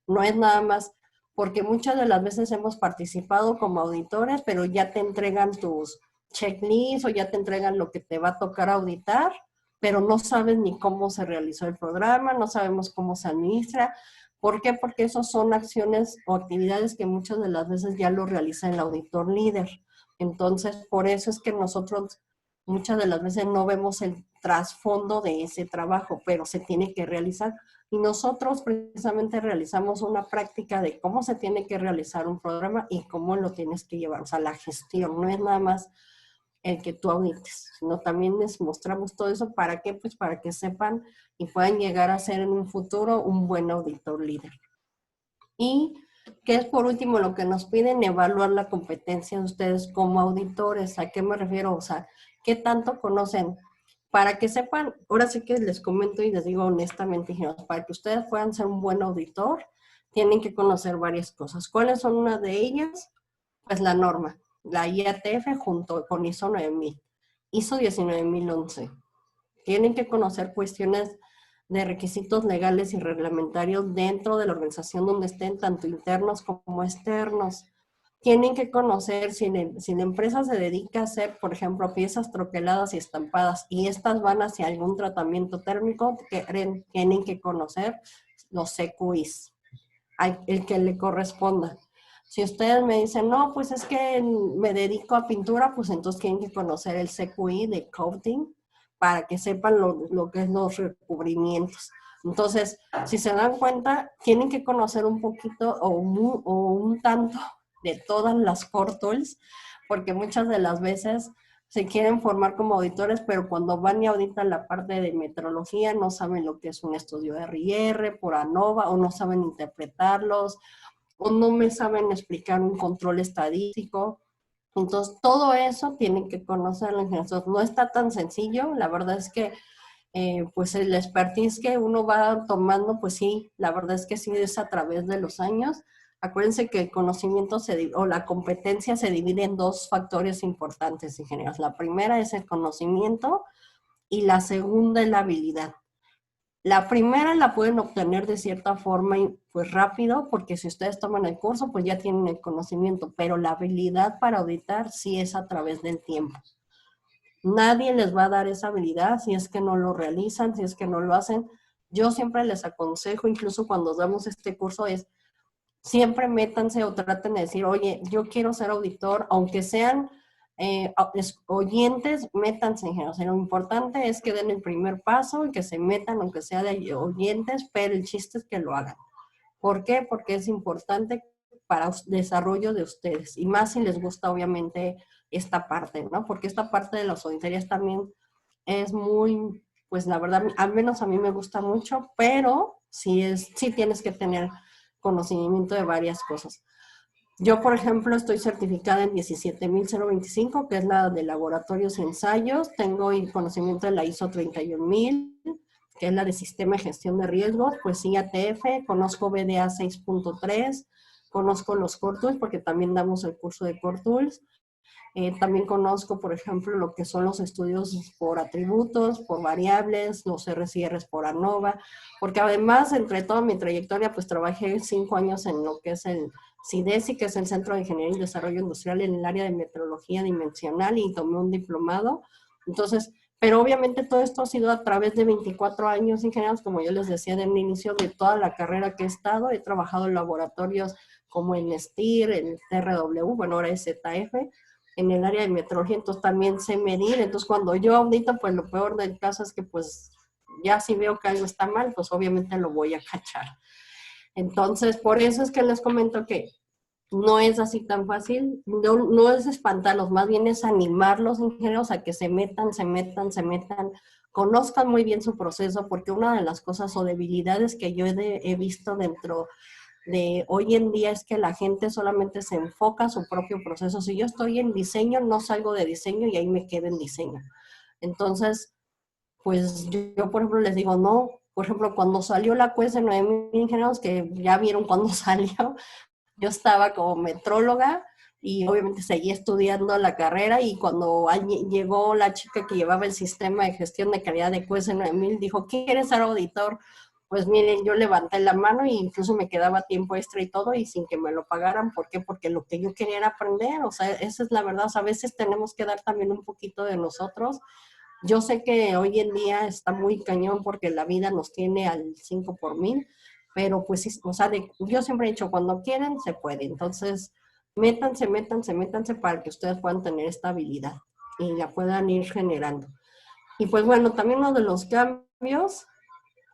No es nada más, porque muchas de las veces hemos participado como auditores, pero ya te entregan tus checklist o ya te entregan lo que te va a tocar auditar, pero no sabes ni cómo se realizó el programa, no sabemos cómo se administra. ¿Por qué? Porque esos son acciones o actividades que muchas de las veces ya lo realiza el auditor líder. Entonces, por eso es que nosotros muchas de las veces no vemos el trasfondo de ese trabajo, pero se tiene que realizar. Y nosotros precisamente realizamos una práctica de cómo se tiene que realizar un programa y cómo lo tienes que llevar. O sea, la gestión no es nada más el que tú audites, sino también les mostramos todo eso. ¿Para qué? Pues para que sepan y puedan llegar a ser en un futuro un buen auditor líder. Y que es por último lo que nos piden, evaluar la competencia de ustedes como auditores. ¿A qué me refiero? O sea, ¿qué tanto conocen? Para que sepan, ahora sí que les comento y les digo honestamente, para que ustedes puedan ser un buen auditor, tienen que conocer varias cosas. ¿Cuáles son una de ellas? Pues la norma, la IATF junto con ISO 9000, ISO 19011. Tienen que conocer cuestiones de requisitos legales y reglamentarios dentro de la organización donde estén, tanto internos como externos. Tienen que conocer si la empresa se dedica a hacer, por ejemplo, piezas troqueladas y estampadas y estas van hacia algún tratamiento térmico, tienen que conocer los CQIs, el que le corresponda. Si ustedes me dicen, no, pues es que me dedico a pintura, pues entonces tienen que conocer el CQI de coating para que sepan lo que es los recubrimientos. Entonces, si se dan cuenta, tienen que conocer un poquito o un tanto de todas las core tools, porque muchas de las veces se quieren formar como auditores, pero cuando van y auditan la parte de metrología no saben lo que es un estudio RIR por ANOVA o no saben interpretarlos o no me saben explicar un control estadístico. Entonces, todo eso tienen que conocerlo. Entonces, no está tan sencillo. La verdad es que, pues, el expertise que uno va tomando, pues sí, la verdad es que sí es a través de los años. Acuérdense que el conocimiento o la competencia se divide en dos factores importantes, ingenieros. La primera es el conocimiento y la segunda es la habilidad. La primera la pueden obtener de cierta forma pues rápido, porque si ustedes toman el curso, pues ya tienen el conocimiento, pero la habilidad para auditar sí es a través del tiempo. Nadie les va a dar esa habilidad si es que no lo realizan, si es que no lo hacen. Yo siempre les aconsejo, incluso cuando damos este curso, es siempre métanse o traten de decir, oye, yo quiero ser auditor, aunque sean oyentes, métanse. O sea, lo importante es que den el primer paso y que se metan, aunque sea de oyentes, pero el chiste es que lo hagan. ¿Por qué? Porque es importante para el desarrollo de ustedes, y más si les gusta obviamente esta parte, ¿no? Porque esta parte de las auditorías también es muy, pues la verdad, al menos a mí me gusta mucho, pero sí tienes que tener conocimiento de varias cosas. Yo, por ejemplo, estoy certificada en 17025, que es la de laboratorios y ensayos. Tengo el conocimiento de la ISO 31000, que es la de sistema de gestión de riesgos. Pues IATF, conozco BDA 6.3, conozco los Core Tools, porque también damos el curso de Core Tools. También conozco, por ejemplo, lo que son los estudios por atributos, por variables, los RCRs por ANOVA, porque además, entre toda mi trayectoria, pues trabajé 5 años en lo que es el CIDESI, que es el Centro de Ingeniería y Desarrollo Industrial en el área de metrología dimensional, y tomé un diplomado. Entonces, pero obviamente todo esto ha sido a través de 24 años, ingenieros, como yo les decía en el inicio de toda la carrera que he estado. He trabajado en laboratorios como el STIR, el TRW, bueno, ahora es ZF, en el área de metrología, entonces también sé medir. Entonces cuando yo audito, pues lo peor del caso es que pues ya si veo que algo está mal, pues obviamente lo voy a cachar. Entonces, por eso es que les comento que no es así tan fácil, no es espantarlos, más bien es animarlos ingenieros a que se metan, conozcan muy bien su proceso, porque una de las cosas o debilidades que yo he visto dentro de hoy en día es que la gente solamente se enfoca a su propio proceso. Si yo estoy en diseño, no salgo de diseño y ahí me quedo en diseño. Entonces, pues yo, por ejemplo, les digo, no, por ejemplo, cuando salió la QS de 9000 ingenieros, que ya vieron cuando salió, yo estaba como metróloga y obviamente seguí estudiando la carrera y cuando llegó la chica que llevaba el sistema de gestión de calidad de QS 9000, dijo, ¿quieres ser auditor? Pues miren, yo levanté la mano e incluso me quedaba tiempo extra y todo y sin que me lo pagaran. ¿Por qué? Porque lo que yo quería era aprender, o sea, esa es la verdad. O sea, a veces tenemos que dar también un poquito de nosotros. Yo sé que hoy en día está muy cañón porque la vida nos tiene al 5 por mil, pero pues, o sea, yo siempre he dicho, cuando quieren, se puede. Entonces, métanse para que ustedes puedan tener esta habilidad y la puedan ir generando. Y pues bueno, también uno de los cambios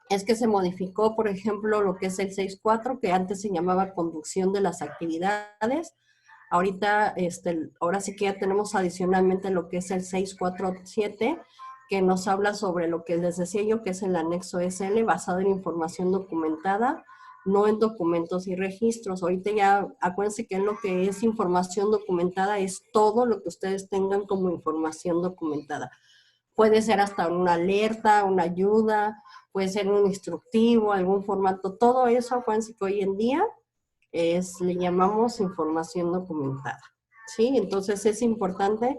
es que se modificó, por ejemplo, lo que es el 6.4, que antes se llamaba conducción de las actividades. Ahorita, ahora sí que ya tenemos adicionalmente lo que es el 647, que nos habla sobre lo que les decía yo, que es el anexo SL, basado en información documentada, no en documentos y registros. Ahorita ya, acuérdense que lo que es información documentada es todo lo que ustedes tengan como información documentada. Puede ser hasta una alerta, una ayuda, puede ser un instructivo, algún formato, todo eso, acuérdense que hoy en día le llamamos información documentada, ¿sí? Entonces es importante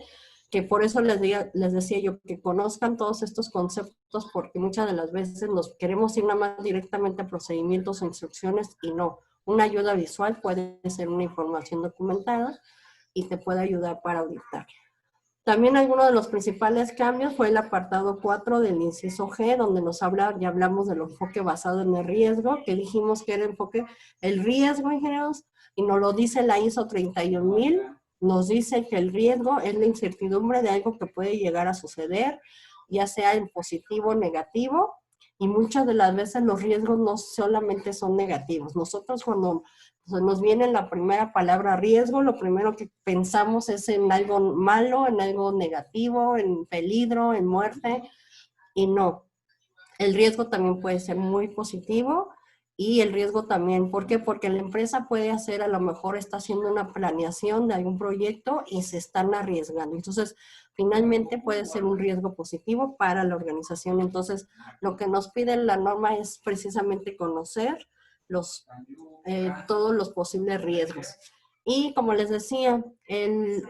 que por eso les decía yo que conozcan todos estos conceptos, porque muchas de las veces nos queremos ir nada más directamente a procedimientos o instrucciones y no. Una ayuda visual puede ser una información documentada y te puede ayudar para auditar. También alguno de los principales cambios fue el apartado 4 del inciso G, donde nos habla, ya hablamos del enfoque basado en el riesgo, que dijimos que era el riesgo, ingenieros, y nos lo dice la ISO 31000, nos dice que el riesgo es la incertidumbre de algo que puede llegar a suceder, ya sea en positivo o negativo, y muchas de las veces los riesgos no solamente son negativos. Nosotros cuando nos viene la primera palabra riesgo, lo primero que pensamos es en algo malo, en algo negativo, en peligro, en muerte, y no. El riesgo también puede ser muy positivo y el riesgo también, ¿por qué? Porque la empresa puede hacer, a lo mejor está haciendo una planeación de algún proyecto y se están arriesgando. Entonces, finalmente puede ser un riesgo positivo para la organización. Entonces, lo que nos pide la norma es precisamente conocer todos los posibles riesgos. Y como les decía,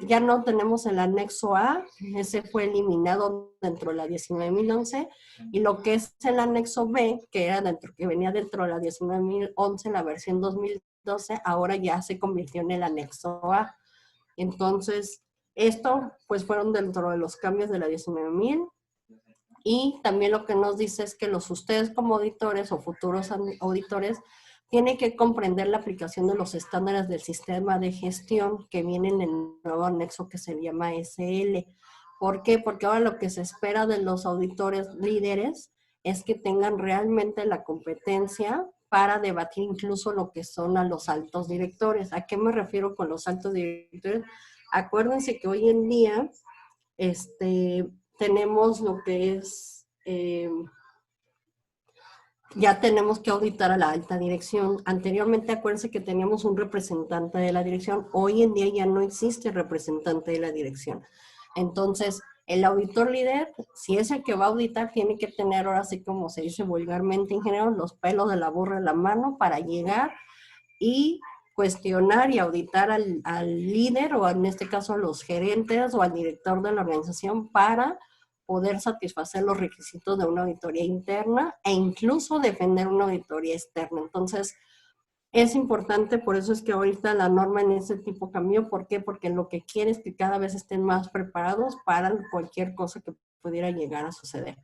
ya no tenemos el anexo A, ese fue eliminado dentro de la 19.011, y lo que es el anexo B, que venía dentro de la 19.011, la versión 2012, ahora ya se convirtió en el anexo A. Entonces, esto pues fueron dentro de los cambios de la 19.000, y también lo que nos dice es que ustedes como auditores o futuros auditores tiene que comprender la aplicación de los estándares del sistema de gestión que viene en el nuevo anexo que se llama SL. ¿Por qué? Porque ahora lo que se espera de los auditores líderes es que tengan realmente la competencia para debatir incluso lo que son a los altos directores. ¿A qué me refiero con los altos directores? Acuérdense que hoy en día tenemos lo que es... ya tenemos que auditar a la alta dirección. Anteriormente, acuérdense que teníamos un representante de la dirección. Hoy en día ya no existe representante de la dirección. Entonces, el auditor líder, si es el que va a auditar, tiene que tener, ahora sí como se dice vulgarmente, ingeniero, los pelos de la burra en la mano para llegar y cuestionar y auditar al líder, o en este caso a los gerentes o al director de la organización, para poder satisfacer los requisitos de una auditoría interna e incluso defender una auditoría externa. Entonces, es importante, por eso es que ahorita la norma en ese tipo cambió. ¿Por qué? Porque lo que quiere es que cada vez estén más preparados para cualquier cosa que pudiera llegar a suceder.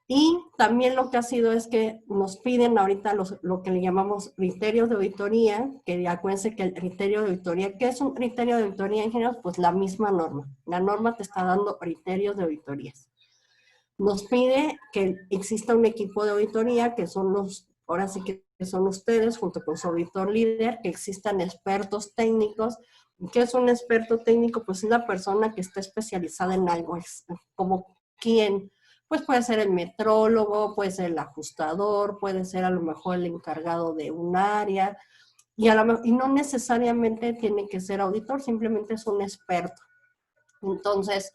Y también lo que ha sido es que nos piden ahorita lo que le llamamos criterios de auditoría, que acuérdense que el criterio de auditoría, ¿qué es un criterio de auditoría, ingenieros? Pues la misma norma. La norma te está dando criterios de auditorías. Nos pide que exista un equipo de auditoría, que son ahora sí que son ustedes, junto con su auditor líder, que existan expertos técnicos. ¿Qué es un experto técnico? Pues es la persona que está especializada en algo, es como quién. Pues puede ser el metrólogo, puede ser el ajustador, puede ser a lo mejor el encargado de un área, y no necesariamente tiene que ser auditor, simplemente es un experto. Entonces,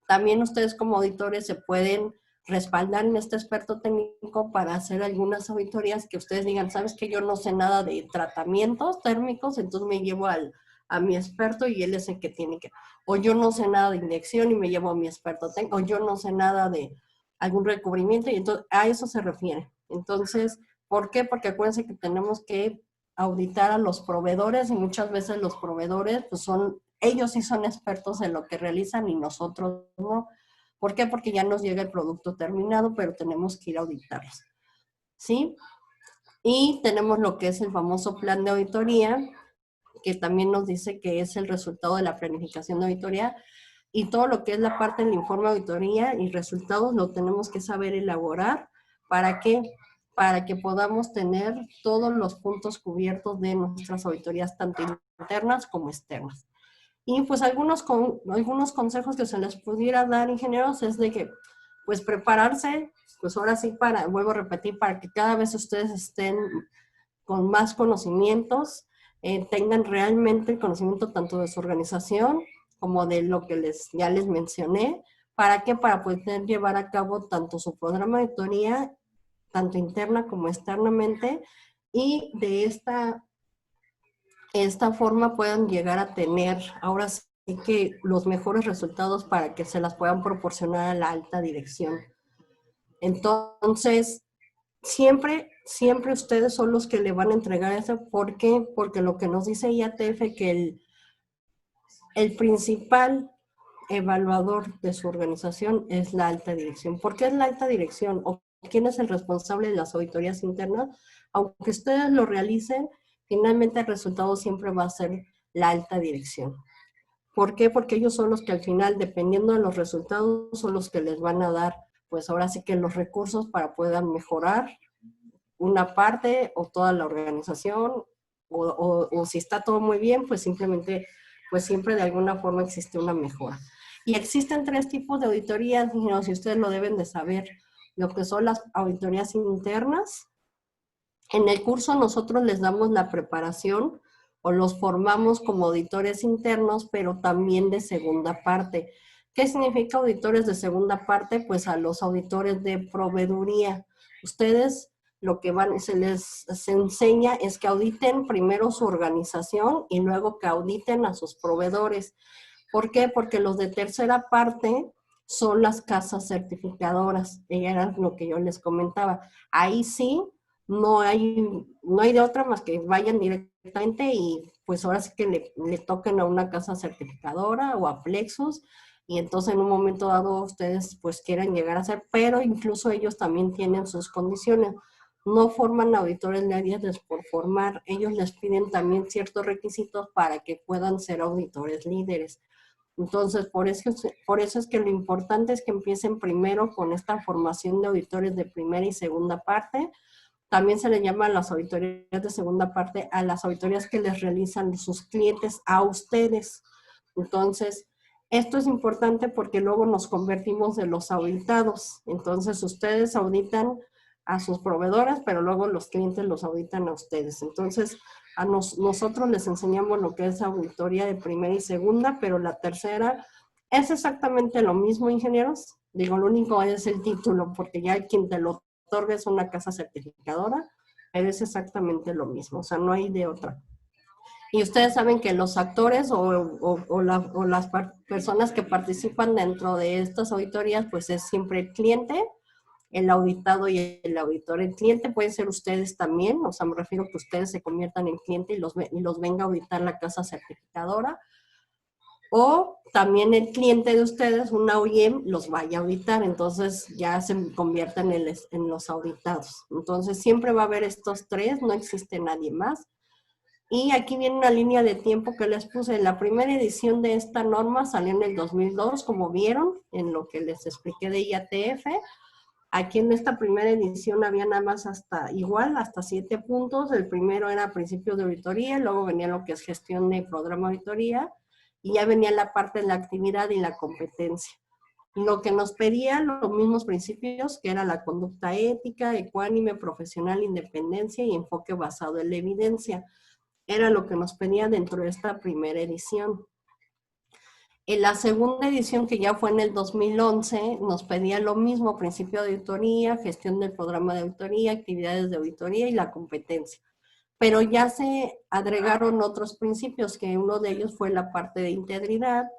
también ustedes como auditores se pueden respaldar en este experto técnico para hacer algunas auditorías que ustedes digan, sabes que yo no sé nada de tratamientos térmicos, entonces me llevo a mi experto y él es el que tiene que, o yo no sé nada de inyección y me llevo a mi experto técnico, o yo no sé nada de algún recubrimiento, y entonces a eso se refiere. Entonces, ¿por qué? Porque acuérdense que tenemos que auditar a los proveedores y muchas veces los proveedores pues ellos sí son expertos en lo que realizan y nosotros no. ¿Por qué? Porque ya nos llega el producto terminado, pero tenemos que ir a auditarlos. ¿Sí? Y tenemos lo que es el famoso plan de auditoría, que también nos dice que es el resultado de la planificación de auditoría, y todo lo que es la parte del informe de auditoría y resultados lo tenemos que saber elaborar. ¿Para qué? Para que podamos tener todos los puntos cubiertos de nuestras auditorías, tanto internas como externas. Y pues algunos consejos que se les pudiera dar, ingenieros, es de que pues prepararse, pues ahora sí vuelvo a repetir, para que cada vez ustedes estén con más conocimientos, tengan realmente el conocimiento tanto de su organización como de lo que ya les mencioné. ¿Para qué? Para poder llevar a cabo tanto su programa de auditoría, tanto interna como externamente, y de esta forma puedan llegar a tener ahora sí que los mejores resultados para que se las puedan proporcionar a la alta dirección. Entonces, siempre ustedes son los que le van a entregar eso. ¿Por qué? Porque lo que nos dice IATF, que el principal evaluador de su organización es la alta dirección. ¿Por qué es la alta dirección? ¿O quién es el responsable de las auditorías internas? Aunque ustedes lo realicen, finalmente el resultado siempre va a ser la alta dirección. ¿Por qué? Porque ellos son los que al final, dependiendo de los resultados, son los que les van a dar, pues ahora sí que los recursos para puedan mejorar una parte o toda la organización, o si está todo muy bien, pues simplemente, pues siempre de alguna forma existe una mejora. Y existen 3 tipos de auditorías, si ustedes lo deben de saber, lo que son las auditorías internas. En el curso nosotros les damos la preparación o los formamos como auditores internos, pero también de segunda parte. ¿Qué significa auditores de segunda parte? Pues a los auditores de proveeduría. Ustedes lo que se enseña es que auditen primero su organización y luego que auditen a sus proveedores. ¿Por qué? Porque los de tercera parte son las casas certificadoras. Era lo que yo les comentaba. Ahí sí, no hay de otra más que vayan directamente y pues ahora sí que le toquen a una casa certificadora o a Plexus, y entonces en un momento dado ustedes pues quieran llegar a ser, pero incluso ellos también tienen sus condiciones. No forman auditores líderes por formar, ellos les piden también ciertos requisitos para que puedan ser auditores líderes. Entonces, por eso es que lo importante es que empiecen primero con esta formación de auditores de primera y segunda parte. También se le llama a las auditorías de segunda parte a las auditorías que les realizan sus clientes a ustedes. Entonces, esto es importante porque luego nos convertimos en los auditados. Entonces, ustedes auditan a sus proveedores, pero luego los clientes los auditan a ustedes. Entonces, nosotros les enseñamos lo que es auditoría de primera y segunda, pero la tercera es exactamente lo mismo, ingenieros. Digo, lo único es el título, porque ya quien te lo otorga es una casa certificadora, pero es exactamente lo mismo, o sea, no hay de otra. Y ustedes saben que los actores o las personas que participan dentro de estas auditorías, pues es siempre el cliente, el auditado y el auditor. El cliente puede ser ustedes también, o sea, me refiero a que ustedes se conviertan en cliente y los venga a auditar la casa certificadora. o también el cliente de ustedes, una OEM, los vaya a auditar, entonces ya se convierten en los auditados. Entonces siempre va a haber estos tres, no existe nadie más. Y aquí viene una línea de tiempo que les puse. La primera edición de esta norma salió en el 2002, como vieron, en lo que les expliqué de IATF. Aquí en esta primera edición había nada más hasta 7 puntos. El primero era principios de auditoría, luego venía lo que es gestión de programa de auditoría, y ya venía la parte de la actividad y la competencia. Lo que nos pedían los mismos principios, que era la conducta ética, ecuánime, profesional, independencia y enfoque basado en la evidencia. Era lo que nos pedía dentro de esta primera edición. En la segunda edición, que ya fue en el 2011, nos pedía lo mismo: principio de auditoría, gestión del programa de auditoría, actividades de auditoría y la competencia. Pero ya se agregaron otros principios, que uno de ellos fue la parte de integridad,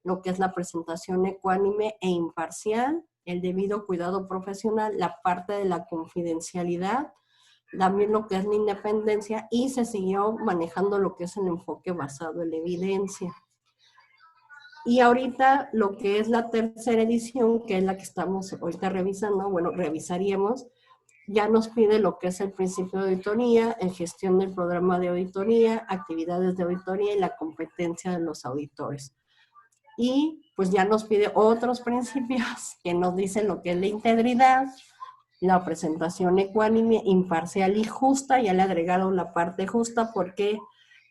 lo que es la presentación ecuánime e imparcial, el debido cuidado profesional, la parte de la confidencialidad, también lo que es la independencia, y se siguió manejando lo que es el enfoque basado en la evidencia. Y ahorita lo que es la tercera edición, que es la que estamos ahorita revisando, bueno, revisaríamos, ya nos pide lo que es el principio de auditoría, en gestión del programa de auditoría, actividades de auditoría y la competencia de los auditores. Y pues ya nos pide otros principios que nos dicen lo que es la integridad, la presentación ecuánime, imparcial y justa. Ya le agregaron la parte justa. ¿Por qué?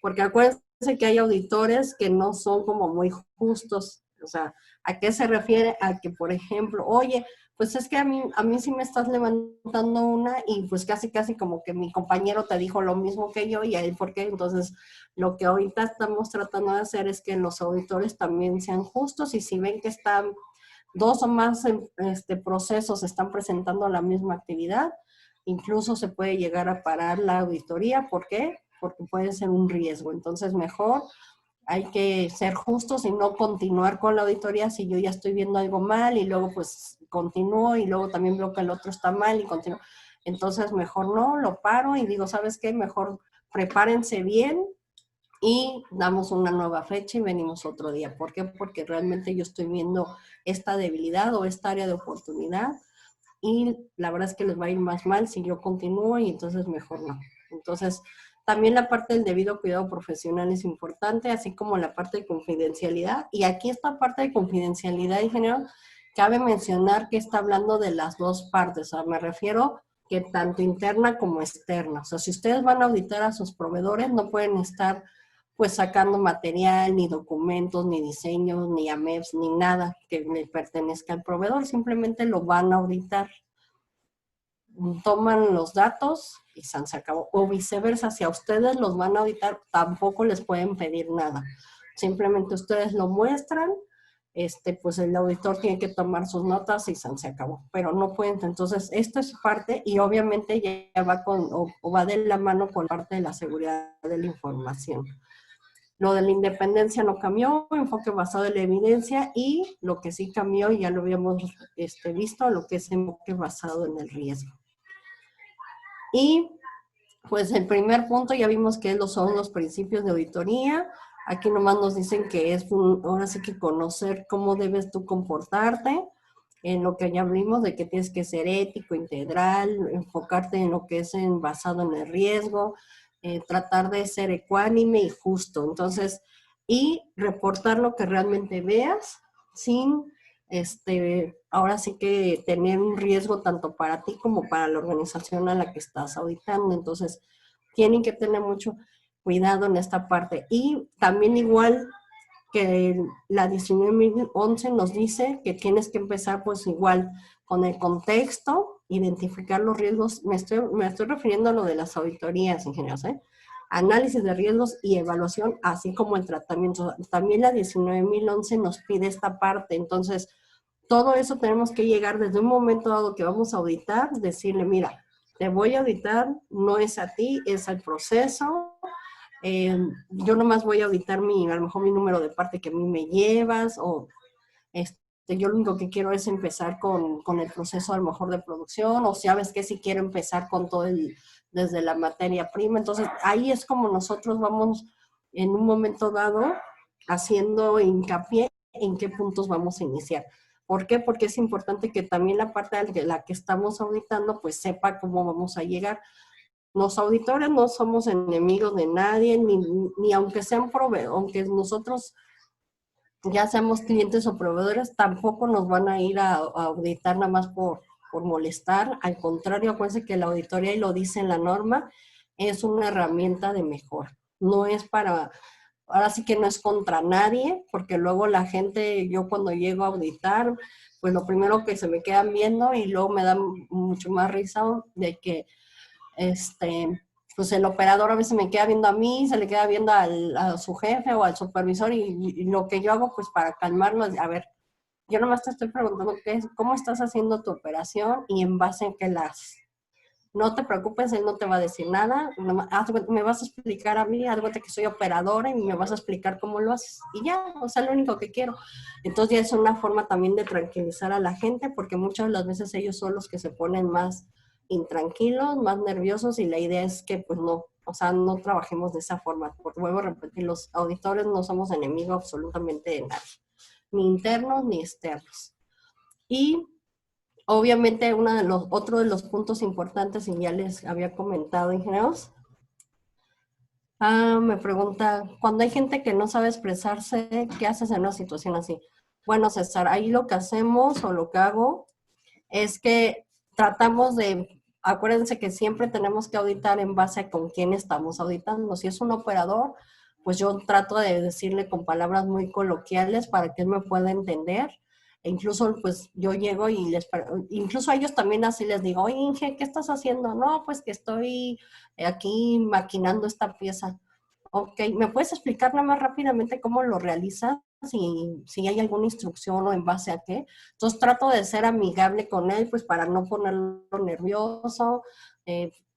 Porque acuérdense que hay auditores que no son como muy justos. O sea, ¿a qué se refiere? A que, por ejemplo, oye, pues es que a mí sí me estás levantando una, y pues casi como que mi compañero te dijo lo mismo que yo, y ahí por qué. Entonces, lo que ahorita estamos tratando de hacer es que los auditores también sean justos, y si ven que están dos o más procesos están presentando la misma actividad, incluso se puede llegar a parar la auditoría. ¿Por qué? Porque puede ser un riesgo. Entonces, mejor hay que ser justos y no continuar con la auditoría si yo ya estoy viendo algo mal y luego pues continúo y luego también veo que el otro está mal y continúo. Entonces, mejor no, lo paro y digo, ¿sabes qué? Mejor prepárense bien y damos una nueva fecha y venimos otro día. ¿Por qué? Porque realmente yo estoy viendo esta debilidad o esta área de oportunidad, y la verdad es que les va a ir más mal si yo continúo, y entonces mejor no. Entonces, también la parte del debido cuidado profesional es importante, así como la parte de confidencialidad. Y aquí esta parte de confidencialidad, ingeniero, cabe mencionar que está hablando de las dos partes. O sea, me refiero que tanto interna como externa. O sea, si ustedes van a auditar a sus proveedores, no pueden estar pues sacando material, ni documentos, ni diseños, ni AMEPS, ni nada que le pertenezca al proveedor. Simplemente lo van a auditar. Toman los datos y se acabó. O viceversa, si a ustedes los van a auditar, tampoco les pueden pedir nada. Simplemente ustedes lo muestran, pues el auditor tiene que tomar sus notas y se acabó. Pero no pueden. Entonces, esto es parte, y obviamente ya va o va de la mano con parte de la seguridad de la información. Lo de la independencia no cambió, enfoque basado en la evidencia, y lo que sí cambió, y ya lo habíamos visto, lo que es enfoque basado en el riesgo. Y pues el primer punto ya vimos que son los principios de auditoría. Aquí nomás nos dicen que es ahora sí que conocer cómo debes tú comportarte, en lo que ya vimos de que tienes que ser ético, integral, enfocarte en lo que es basado en el riesgo, tratar de ser ecuánime y justo. Entonces, y reportar lo que realmente veas sin ahora sí que tener un riesgo tanto para ti como para la organización a la que estás auditando. Entonces, tienen que tener mucho cuidado en esta parte. Y también, igual que la 19.011 nos dice que tienes que empezar pues igual con el contexto, identificar los riesgos. Me estoy refiriendo a lo de las auditorías, ingenieros, análisis de riesgos y evaluación, así como el tratamiento. También la 19.011 nos pide esta parte. Entonces, todo eso tenemos que llegar desde un momento dado que vamos a auditar, decirle, mira, te voy a auditar, no es a ti, es al proceso. Yo nomás voy a auditar a lo mejor mi número de parte que a mí me llevas, o yo lo único que quiero es empezar con el proceso a lo mejor de producción, o sabes que si quiero empezar con todo desde la materia prima. Entonces ahí es como nosotros vamos en un momento dado haciendo hincapié en qué puntos vamos a iniciar. ¿Por qué? Porque es importante que también la parte de la que estamos auditando pues sepa cómo vamos a llegar. Los auditores no somos enemigos de nadie, ni aunque sean proveedores, aunque nosotros ya seamos clientes o proveedores, tampoco nos van a ir a auditar nada más por molestar. Al contrario, acuérdense que la auditoría, y lo dice en la norma, es una herramienta de mejora. No es para, ahora sí que no es contra nadie, porque luego la gente, yo cuando llego a auditar, pues lo primero que se me quedan viendo y luego me da mucho más risa de que pues el operador a veces me queda viendo a mí, se le queda viendo a su jefe o al supervisor y lo que yo hago pues para calmarlo es, a ver, yo nomás te estoy preguntando cómo estás haciendo tu operación y en base en qué las... No te preocupes, él no te va a decir nada, me vas a explicar a mí, haz cuenta que soy operadora y me vas a explicar cómo lo haces. Y ya, o sea, lo único que quiero. Entonces ya es una forma también de tranquilizar a la gente, porque muchas de las veces ellos son los que se ponen más intranquilos, más nerviosos, y la idea es que pues no, o sea, no trabajemos de esa forma. Porque vuelvo a repetir, los auditores no somos enemigos absolutamente de nadie, ni internos ni externos. Y obviamente otro de los puntos importantes, y ya les había comentado, ingenieros, me pregunta, cuando hay gente que no sabe expresarse, ¿qué haces en una situación así? Bueno, César, ahí lo que hacemos o lo que hago es que tratamos de, acuérdense que siempre tenemos que auditar en base a con quién estamos auditando. Si es un operador, pues yo trato de decirle con palabras muy coloquiales para que él me pueda entender. E incluso pues yo llego y incluso a ellos también así les digo, oye Inge, ¿qué estás haciendo? No, pues que estoy aquí maquinando esta pieza. Ok, ¿me puedes explicar nada más rápidamente cómo lo realizas? Si hay alguna instrucción o en base a qué. Entonces trato de ser amigable con él, pues para no ponerlo nervioso.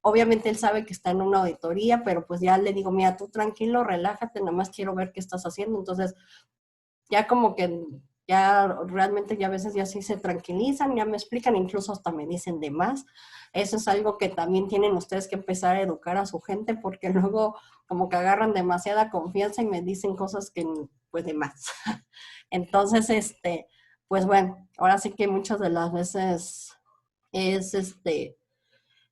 Obviamente él sabe que está en una auditoría, pero pues ya le digo, mira, tú tranquilo, relájate, nada más quiero ver qué estás haciendo. Entonces ya como que ya realmente ya a veces ya sí se tranquilizan, ya me explican, incluso hasta me dicen de más. Eso es algo que también tienen ustedes que empezar a educar a su gente, porque luego como que agarran demasiada confianza y me dicen cosas que pues de más. Entonces, pues bueno, ahora sí que muchas de las veces es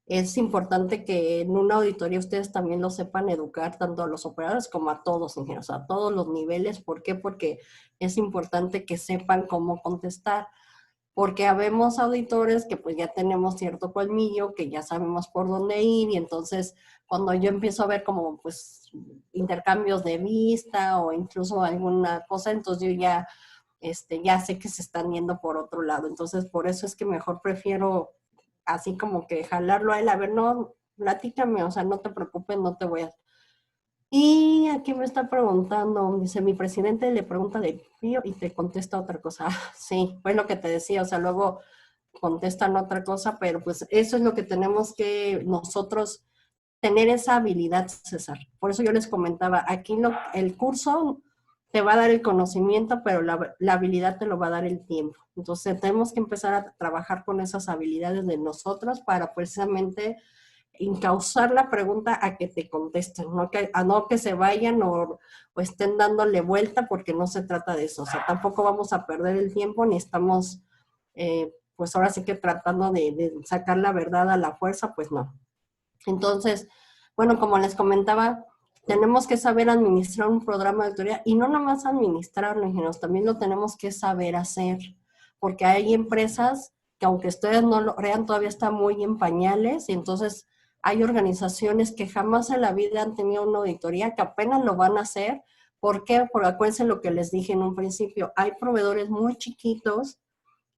es importante que en una auditoría ustedes también lo sepan educar tanto a los operadores como a todos, ingenieros, a todos los niveles. ¿Por qué? Porque es importante que sepan cómo contestar. Porque habemos auditores que pues ya tenemos cierto colmillo, que ya sabemos por dónde ir, y entonces cuando yo empiezo a ver como pues intercambios de vista o incluso alguna cosa, entonces yo ya sé que se están yendo por otro lado. Entonces por eso es que mejor prefiero así como que jalarlo a él, a ver, no, platícame, o sea, no te preocupes, no te voy a... Y aquí me está preguntando, dice, mi presidente le pregunta de Pío y te contesta otra cosa. Sí, fue lo que te decía, o sea, luego contestan otra cosa, pero pues eso es lo que tenemos que nosotros tener esa habilidad, César. Por eso yo les comentaba, aquí el curso te va a dar el conocimiento, pero la habilidad te lo va a dar el tiempo. Entonces tenemos que empezar a trabajar con esas habilidades de nosotros para precisamente encauzar la pregunta a que te contesten, no que se vayan o estén dándole vuelta, porque no se trata de eso. O sea, tampoco vamos a perder el tiempo ni estamos, pues ahora sí que tratando de sacar la verdad a la fuerza, pues no. Entonces, bueno, como les comentaba, tenemos que saber administrar un programa de auditoría y no nomás administrarlo, ingenieros, también lo tenemos que saber hacer, porque hay empresas que aunque ustedes no lo crean, todavía están muy en pañales, y entonces hay organizaciones que jamás en la vida han tenido una auditoría, que apenas lo van a hacer. ¿Por qué? Porque acuérdense lo que les dije en un principio, hay proveedores muy chiquitos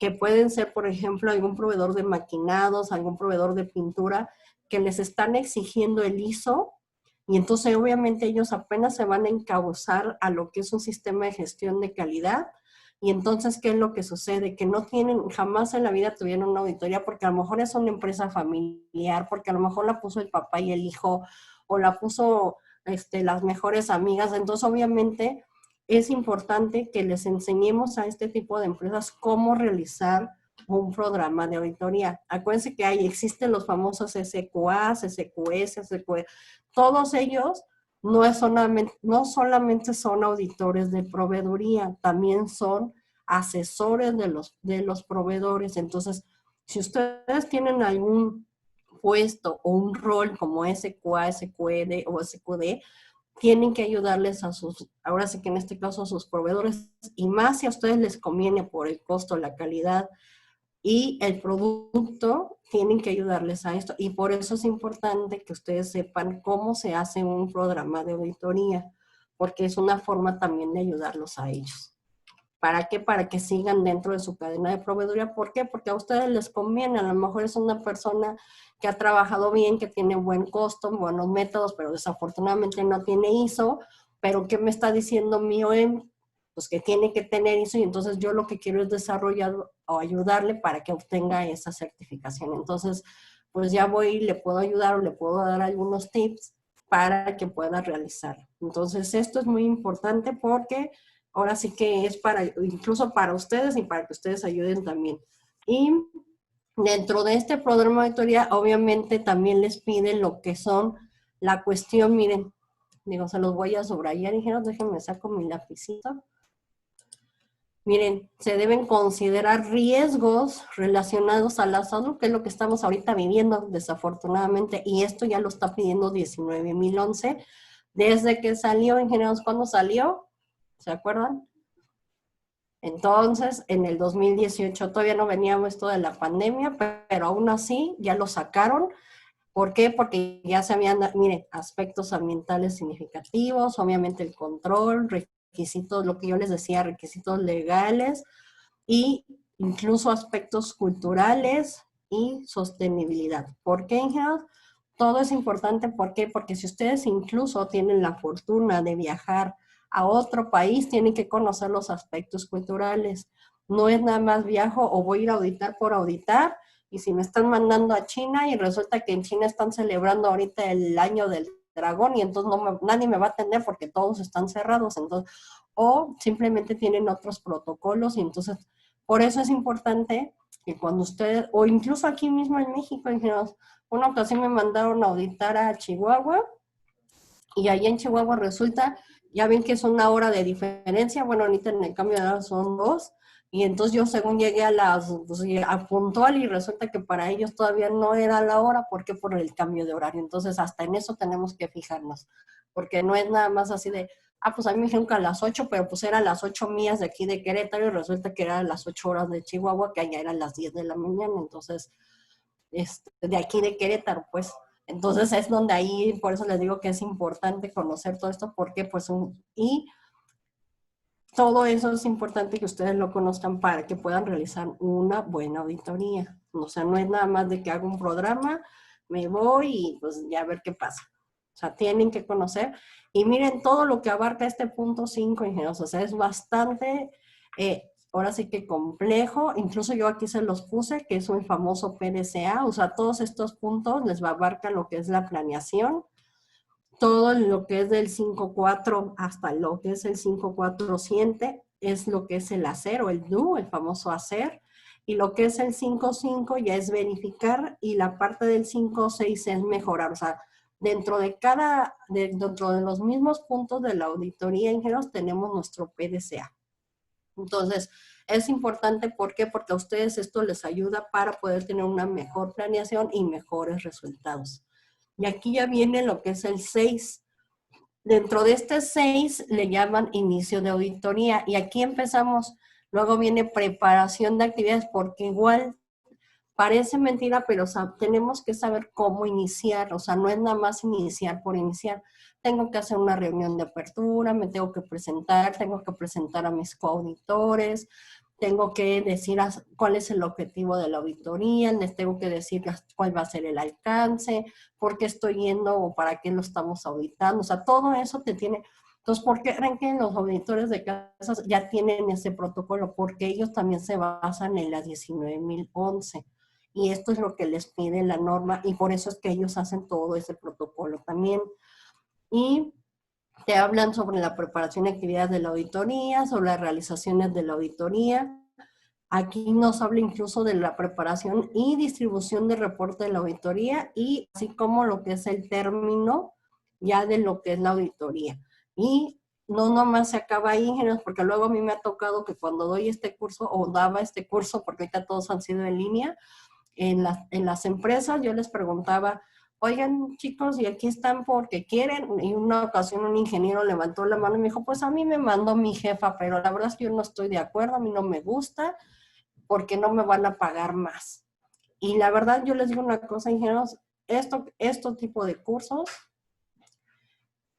que pueden ser, por ejemplo, algún proveedor de maquinados, algún proveedor de pintura, que les están exigiendo el ISO, y entonces obviamente ellos apenas se van a encauzar a lo que es un sistema de gestión de calidad. Y entonces, ¿qué es lo que sucede? Que no tienen, jamás en la vida tuvieron una auditoría, porque a lo mejor es una empresa familiar, porque a lo mejor la puso el papá y el hijo, o la puso las mejores amigas. Entonces, obviamente, es importante que les enseñemos a este tipo de empresas cómo realizar un programa de auditoría. Acuérdense que existen los famosos SQA, SQS, SQE. Todos ellos no solamente son auditores de proveeduría, también son asesores de los proveedores. Entonces, si ustedes tienen algún puesto o un rol como SQA, SQD o SQD, tienen que ayudarles a sus, ahora sí que en este caso a sus proveedores, y más si a ustedes les conviene por el costo, la calidad y el producto, tienen que ayudarles a esto. Y por eso es importante que ustedes sepan cómo se hace un programa de auditoría, porque es una forma también de ayudarlos a ellos. ¿Para qué? Para que sigan dentro de su cadena de proveeduría. ¿Por qué? Porque a ustedes les conviene. A lo mejor es una persona que ha trabajado bien, que tiene buen costo, buenos métodos, pero desafortunadamente no tiene ISO. Pero ¿qué me está diciendo mi OEM? Pues que tiene que tener ISO, y entonces yo lo que quiero es desarrollar o ayudarle para que obtenga esa certificación. Entonces, pues ya voy y le puedo ayudar o le puedo dar algunos tips para que pueda realizar. Entonces, esto es muy importante porque ahora sí que es para, incluso para ustedes y para que ustedes ayuden también. Y dentro de este programa de auditoría, obviamente también les piden lo que son la cuestión, miren, digo, se los voy a subrayar, ingenieros, déjenme saco mi lapicito. Miren, se deben considerar riesgos relacionados a la salud, que es lo que estamos ahorita viviendo, desafortunadamente, y esto ya lo está pidiendo 19.011, desde que salió, ingenieros, ¿cuándo salió? ¿Se acuerdan? Entonces, en el 2018 todavía no veníamos esto de la pandemia, pero aún así ya lo sacaron. ¿Por qué? Porque ya se habían, miren, aspectos ambientales significativos, obviamente el control, requisitos, lo que yo les decía, requisitos legales y incluso aspectos culturales y sostenibilidad. ¿Por qué, ingenieros? Todo es importante. ¿Por qué? Porque si ustedes incluso tienen la fortuna de viajar a otro país, tienen que conocer los aspectos culturales. No es nada más viajo o voy a ir a auditar por auditar, y si me están mandando a China y resulta que en China están celebrando ahorita el año del dragón y entonces nadie me va a atender porque todos están cerrados, entonces, o simplemente tienen otros protocolos, y entonces por eso es importante que cuando ustedes, o incluso aquí mismo en México, ingenieros, una ocasión me mandaron a auditar a Chihuahua, y allá en Chihuahua resulta, ya ven que es una hora de diferencia, bueno, ahorita en el cambio de hora son 2, y entonces yo según llegué a las, pues, a puntual, y resulta que para ellos todavía no era la hora, porque por el cambio de horario. Entonces hasta en eso tenemos que fijarnos, porque no es nada más así de, pues a mí me dijeron que a las 8, pero pues eran las 8 mías de aquí de Querétaro, y resulta que eran las 8 horas de Chihuahua, que allá eran las 10 de la mañana, entonces, de aquí de Querétaro, pues. Entonces es donde ahí, por eso les digo que es importante conocer todo esto, porque pues, y todo eso es importante que ustedes lo conozcan para que puedan realizar una buena auditoría. O sea, no es nada más de que hago un programa, me voy y pues ya a ver qué pasa. O sea, tienen que conocer. Y miren todo lo que abarca este punto 5, ingenieros. O sea, es bastante, ahora sí que complejo. Incluso yo aquí se los puse, que es un famoso PDCA. O sea, todos estos puntos les va a abarcar lo que es la planeación, todo lo que es del 5.4 hasta lo que es el 5.400 es lo que es el hacer o el do, el famoso hacer, y lo que es el 5.5 ya es verificar, y la parte del 5.6 es mejorar. O sea, dentro de los mismos puntos de la auditoría, ingenieros, tenemos nuestro PDCA. Entonces, es importante, ¿por qué? Porque a ustedes esto les ayuda para poder tener una mejor planeación y mejores resultados. Y aquí ya viene lo que es el 6. Dentro de este 6 le llaman inicio de auditoría, y aquí empezamos. Luego viene preparación de actividades, porque igual parece mentira, pero tenemos que saber cómo iniciar. O sea, no es nada más iniciar por iniciar. Tengo que hacer una reunión de apertura, me tengo que presentar a mis coauditores, tengo que decir cuál es el objetivo de la auditoría, les tengo que decir cuál va a ser el alcance, por qué estoy yendo o para qué lo estamos auditando. O sea, todo eso te tiene. Entonces, ¿por qué creen que los auditores de casas ya tienen ese protocolo? Porque ellos también se basan en la 19.011. Y esto es lo que les pide la norma, y por eso es que ellos hacen todo ese protocolo también. Y te hablan sobre la preparación de actividades de la auditoría, sobre las realizaciones de la auditoría. Aquí nos habla incluso de la preparación y distribución de reporte de la auditoría, y así como lo que es el término ya de lo que es la auditoría. Y no nomás se acaba ahí, ingenieros, porque luego a mí me ha tocado que cuando doy este curso, o daba este curso, porque ahorita todos han sido en línea, en las empresas yo les preguntaba, oigan chicos, y aquí están porque quieren, y una ocasión un ingeniero levantó la mano y me dijo, pues a mí me mandó mi jefa, pero la verdad es que yo no estoy de acuerdo, a mí no me gusta, porque no me van a pagar más. Y la verdad yo les digo una cosa, ingenieros, este tipo de cursos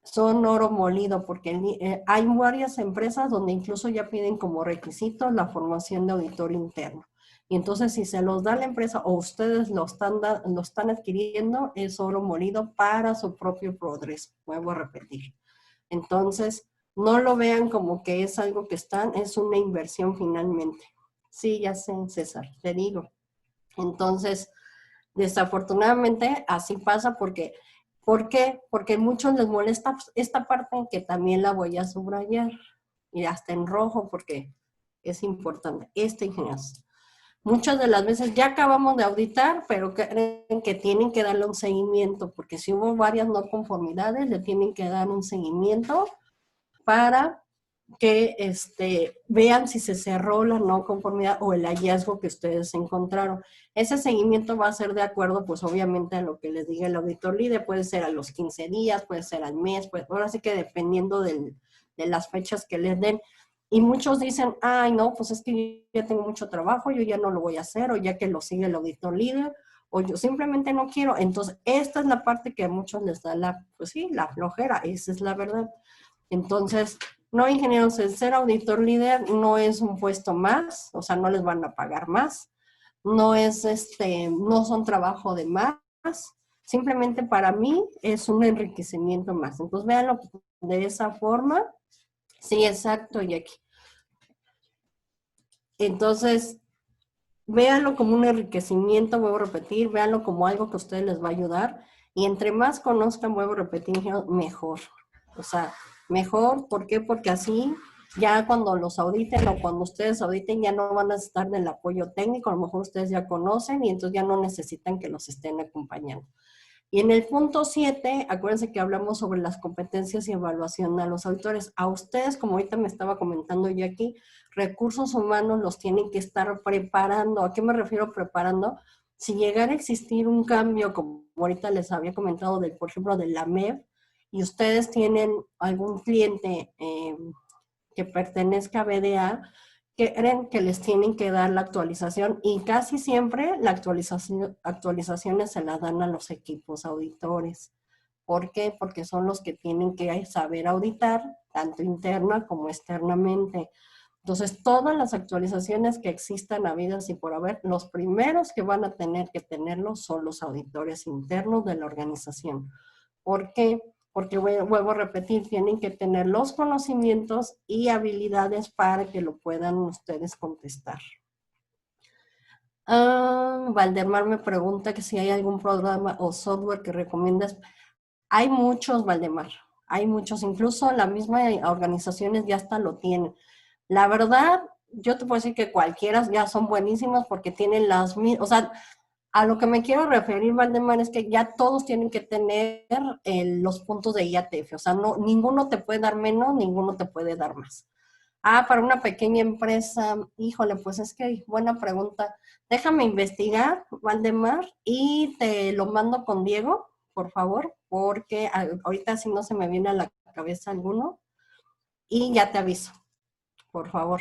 son oro molido, porque hay varias empresas donde incluso ya piden como requisito la formación de auditor interno. Y entonces si se los da la empresa o ustedes lo están adquiriendo, es oro molido para su propio progreso. Vuelvo a repetir. Entonces, no lo vean como que es algo que es una inversión finalmente. Sí, ya sé, César, te digo. Entonces, desafortunadamente así pasa porque, ¿por qué? Porque a muchos les molesta esta parte que también la voy a subrayar y hasta en rojo porque es importante. Ingeniero. Muchas de las veces ya acabamos de auditar, pero creen que tienen que darle un seguimiento, porque si hubo varias no conformidades, le tienen que dar un seguimiento para que vean si se cerró la no conformidad o el hallazgo que ustedes encontraron. Ese seguimiento va a ser de acuerdo, pues obviamente a lo que les diga el auditor líder, puede ser a los 15 días, puede ser al mes, pues ahora sí que dependiendo de las fechas que les den. Y muchos dicen, ay no, pues es que yo ya tengo mucho trabajo, yo ya no lo voy a hacer, o ya que lo sigue el auditor líder, o yo simplemente no quiero. Entonces, esta es la parte que a muchos les da pues sí, la flojera, esa es la verdad. Entonces, no, ingenieros, el ser auditor líder no es un puesto más, o sea, no les van a pagar más, no es no son trabajo de más, simplemente para mí es un enriquecimiento más. Entonces, véanlo de esa forma. Sí, exacto, Jackie. Entonces, véanlo como un enriquecimiento, vuelvo a repetir, véanlo como algo que a ustedes les va a ayudar. Y entre más conozcan, vuelvo a repetir, mejor. O sea, mejor, ¿por qué? Porque así ya cuando los auditen o cuando ustedes auditen ya no van a estar del apoyo técnico, a lo mejor ustedes ya conocen y entonces ya no necesitan que los estén acompañando. Y en el punto 7, acuérdense que hablamos sobre las competencias y evaluación a los auditores. A ustedes, como ahorita me estaba comentando yo aquí, recursos humanos los tienen que estar preparando. ¿A qué me refiero preparando? Si llegara a existir un cambio, como ahorita les había comentado, por ejemplo, de la MEV, y ustedes tienen algún cliente que pertenezca a BDA, creen que les tienen que dar la actualización y casi siempre la actualizaciones se las dan a los equipos auditores. ¿Por qué? Porque son los que tienen que saber auditar, tanto interna como externamente. Entonces, todas las actualizaciones que existan habidas y por haber, los primeros que van a tener que tenerlos son los auditores internos de la organización. ¿Por qué? Porque vuelvo a repetir, tienen que tener los conocimientos y habilidades para que lo puedan ustedes contestar. Valdemar me pregunta que si hay algún programa o software que recomiendas. Hay muchos, Valdemar, hay muchos, incluso las mismas organizaciones ya hasta lo tienen. La verdad, yo te puedo decir que cualquiera ya son buenísimas porque tienen las mismas, o sea, a lo que me quiero referir, Valdemar, es que ya todos tienen que tener los puntos de IATF, o sea, no, ninguno te puede dar menos, ninguno te puede dar más. Para una pequeña empresa, híjole, pues es que buena pregunta. Déjame investigar, Valdemar, y te lo mando con Diego, por favor, porque ahorita sí no se me viene a la cabeza alguno, y ya te aviso, por favor.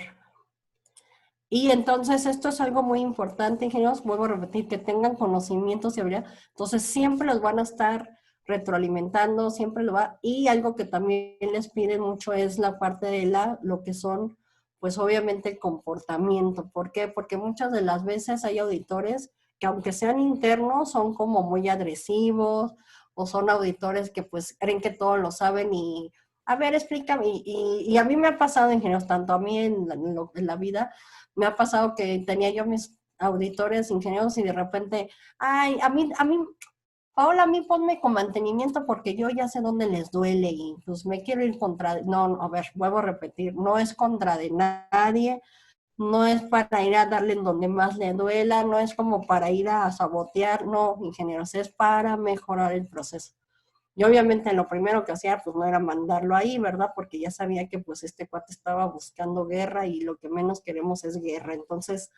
Y entonces esto es algo muy importante, ingenieros, vuelvo a repetir, que tengan conocimientos y habilidad. Entonces siempre los van a estar retroalimentando, siempre lo va. Y algo que también les piden mucho es la parte de lo que son, pues obviamente el comportamiento. ¿Por qué? Porque muchas de las veces hay auditores que aunque sean internos son como muy agresivos o son auditores que pues creen que todo lo saben y a ver, explícame. Y a mí me ha pasado, ingenieros, tanto a mí en la vida, me ha pasado que tenía yo mis auditores, ingenieros, y de repente, ay, Paola, a mí ponme con mantenimiento porque yo ya sé dónde les duele y pues me quiero ir contra, no, a ver, vuelvo a repetir, no es contra de nadie, no es para ir a darle en donde más le duela, no es como para ir a sabotear, no, ingenieros, es para mejorar el proceso. Y obviamente lo primero que hacía pues no era mandarlo ahí, ¿verdad? Porque ya sabía que pues este cuate estaba buscando guerra y lo que menos queremos es guerra. Entonces,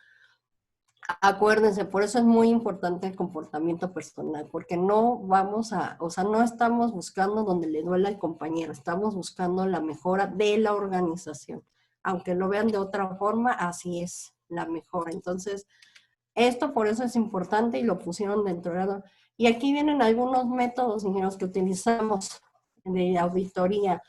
acuérdense, por eso es muy importante el comportamiento personal, porque no vamos a, o sea, no estamos buscando donde le duela al compañero, estamos buscando la mejora de la organización. Aunque lo vean de otra forma, así es la mejora. Entonces, esto por eso es importante y lo pusieron dentro de la... Y aquí vienen algunos métodos, ingenieros, que utilizamos de auditoría.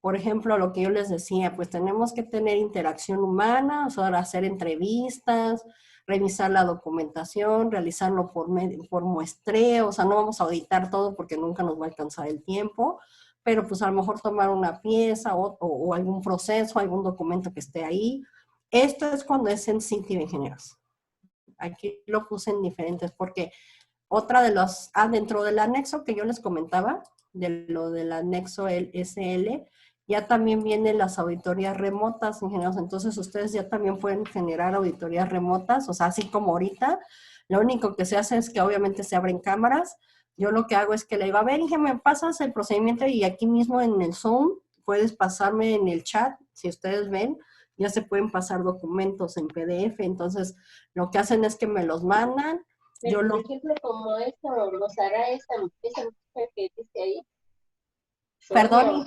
Por ejemplo, lo que yo les decía, pues tenemos que tener interacción humana, o sea, hacer entrevistas, revisar la documentación, realizarlo por muestreo, o sea, no vamos a auditar todo porque nunca nos va a alcanzar el tiempo, pero pues a lo mejor tomar una pieza o algún proceso, algún documento que esté ahí. Esto es cuando es sensitive, ingenieros. Aquí lo puse en diferentes porque otra de los, dentro del anexo que yo les comentaba, de lo del anexo el SL, ya también vienen las auditorías remotas, ingenieros. Entonces ustedes ya también pueden generar auditorías remotas, o sea, así como ahorita, lo único que se hace es que obviamente se abren cámaras. Yo lo que hago es que le digo, a ver, Inge, me pasas el procedimiento y aquí mismo en el Zoom puedes pasarme en el chat, si ustedes ven, ya se pueden pasar documentos en PDF. Entonces, lo que hacen es que me los mandan. Pero, por ejemplo, como esto nos hará esa mujer que dice ahí. Perdón.